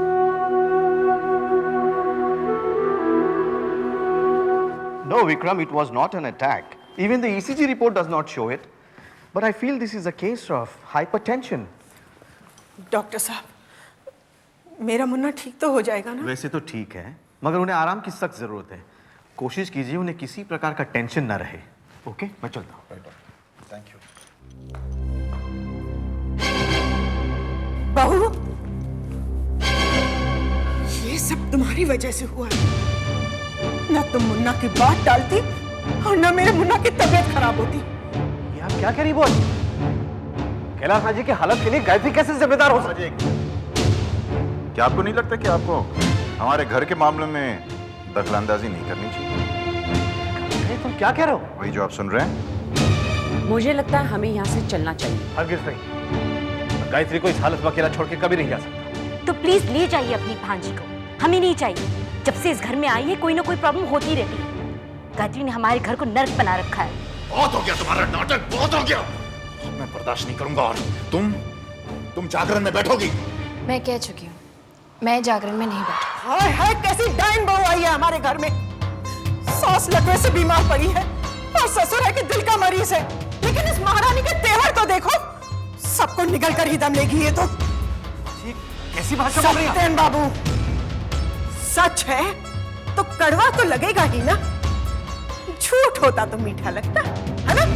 No, Vikram, it was not an attack. Even the ECG report does not show it. But I feel this is a case of hypertension. Doctor साहब, मेरा मुन्ना ठीक तो हो जाएगा ना? वैसे तो ठीक है, मगर उन्हें आराम की सख्त जरूरत है। कोशिश कीजिए उन्हें किसी प्रकार का टेंशन ना रहे। ओके, मैं चलता हूँ। Thank you. बहू, ये सब तुम्हारी वजह से हुआ है। ना तुम मुन्ना की बात टालती और ना मेरे मुन्ना की तबीयत खराब होती। ये आप क्या कह रही बोल? कैलाशनाथ जी की हालत के लिए गायत्री कैसे जिम्मेदार हो सकती है? क्या आपको नहीं लगता कि आपको हमारे घर के मामले में दखलंदाजी नहीं करनी चाहिए? तुम क्या कह रहे हो? वही जो आप सुन रहे हैं। मुझे लगता है हमें यहाँ से चलना चाहिए। हरगिज़ नहीं, गायत्री को इस हालत में अकेला छोड़ के कभी नहीं जा सकता। तो प्लीज ले जाइए अपनी भांजी को, हमें नहीं चाहिए। जब से इस घर में आई है कोई ना कोई प्रॉब्लम होती रहती है। गायत्री ने हमारे घर को नर्क बना रखा है। बहुत हो गया तुम्हारा नाटक, बहुत हो गया। मैं बर्दाश्त नहीं करूंगा। और तुम जागरण में बैठोगी? मैं कह चुकी हूँ, मैं जागरण में नहीं बैठी। हाय हाय, कैसी डाइन बहू आई है हमारे घर में। सास लकवे से बीमार पड़ी है और ससुर है कि दिल का मरीज है। लेकिन इस महारानी के तेवर तो देखो, सबको निगल कर ही दम लेगी ये तो। कैसी भाषा बोल रही हैं? सत्येन बाबू, सच है तो कड़वा तो लगेगा ही ना। झूठ होता तो मीठा लगता है ना?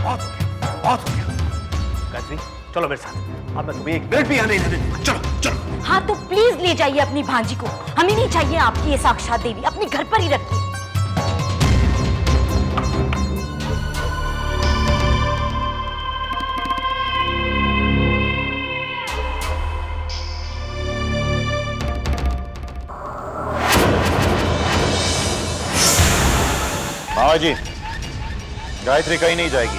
बहुत हो गया, बहुत हो गया। गायत्री, चलो मेरे साथ। अब मैं तुम्हें एक मिनट भी आने नहीं दूंगा। चलो चलो। हाँ तो प्लीज ले जाइए अपनी भांजी को, हमें नहीं चाहिए आपकी ये साक्षात देवी। अपने घर पर ही रखिए। मामा जी, गायत्री कहीं नहीं जाएगी।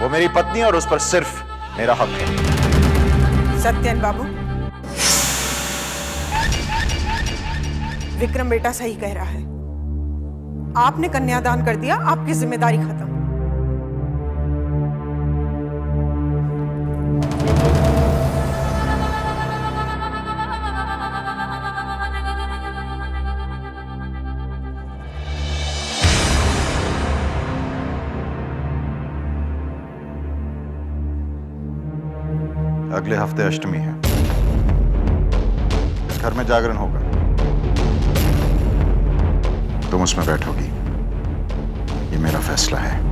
वो मेरी पत्नी और उस पर सिर्फ मेरा हक है। सत्यन बाबू, विक्रम बेटा सही कह रहा है। आपने कन्यादान कर दिया, आपकी जिम्मेदारी खत्म। अगले हफ्ते अष्टमी है, इस घर में जागरण होगा। तुम उसमें बैठोगी, ये मेरा फैसला है।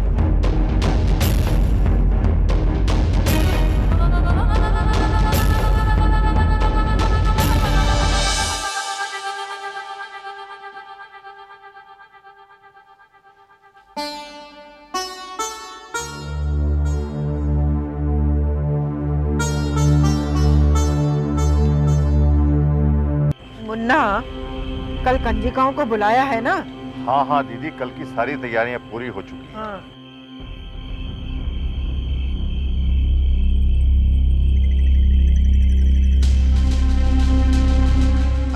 मुन्ना, कल कंजिकाओं को बुलाया है ना? हाँ हाँ दीदी, कल की सारी तैयारियां पूरी हो चुकी हैं। हाँ।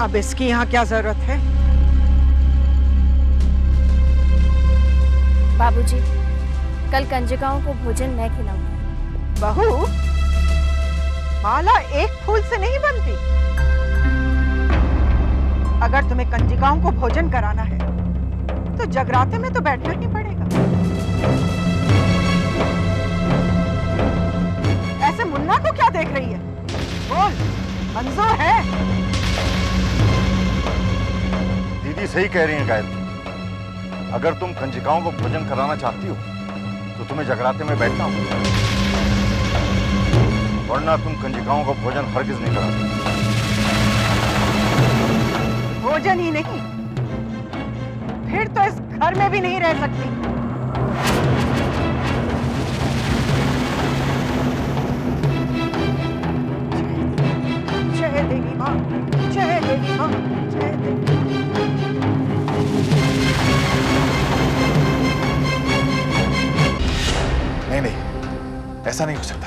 अब इसकी यहाँ क्या जरूरत है? बाबूजी, कल कंजिकाओं को भोजन मैं खिलाऊंगी। बहू, माला एक फूल से नहीं बनती। अगर तुम्हें कंजिकाओं को भोजन कराना है तो जगराते में तो बैठना ही पड़ेगा। ऐसे मुन्ना को क्या देख रही है? बोल, मंजूर है? दीदी सही कह रही हैं गायत्री। अगर तुम कंजिकाओं को भोजन कराना चाहती हो तो तुम्हें जगराते में बैठना होगा, वरना तुम कंजिकाओं को भोजन हरगिज नहीं करा सकती। भोजन ही नहीं, फिर तो इस घर में भी नहीं रह सकती। जय देवी माँ, जय देवी माँ, जय देवी। नहीं नहीं, ऐसा नहीं हो सकता।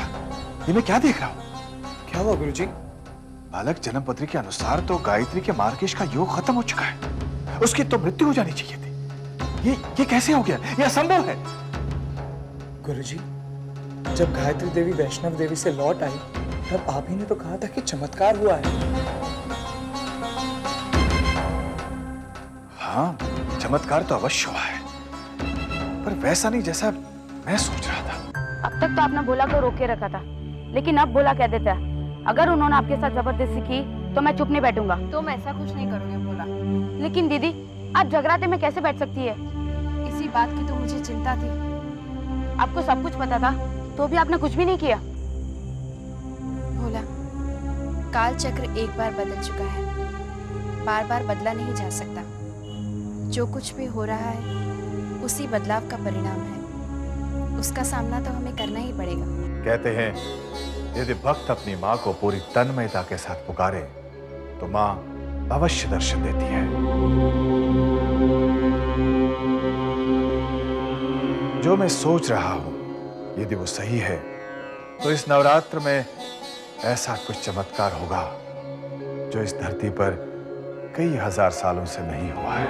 ये मैं क्या देख रहा हूँ? क्या हुआ गुरुजी? बालक जन्म पत्री के अनुसार तो गायत्री के मार्केश का योग खत्म हो चुका है। उसकी तो मृत्यु हो जानी चाहिए थी। ये कैसे हो गया? ये असंभव है। गुरुजी, जब गायत्री देवी वैष्णव देवी से लौट आई तब आप ही ने तो कहा था कि चमत्कार हुआ है। हाँ, चमत्कार तो अवश्य हुआ है, पर वैसा नहीं जैसा मैं सोच रहा था। अब तक तो आपने बोला को रोक के रखा था, लेकिन अब बोला कह देता है। अगर उन्होंने आपके साथ जबरदस्ती की तो मैं चुप नहीं बैठूंगा। तो मैं ऐसा कुछ नहीं करूंगी बोला। लेकिन दीदी, आप जगराते में कैसे बैठ सकती है? इसी बात की तो मुझे चिंता थी। आपको सब कुछ पता था तो भी आपने कुछ भी नहीं किया। भोला, काल चक्र एक बार बदल चुका है, बार बार बदला नहीं जा सकता। जो कुछ भी हो रहा है उसी बदलाव का परिणाम है, उसका सामना तो हमें करना ही पड़ेगा। कहते हैं यदि भक्त अपनी माँ को पूरी तन्मयता के साथ पुकारे तो माँ अवश्य दर्शन देती है। जो मैं सोच रहा हूं, यदि वो सही है तो इस नवरात्र में ऐसा कुछ चमत्कार होगा जो इस धरती पर कई हजार सालों से नहीं हुआ है।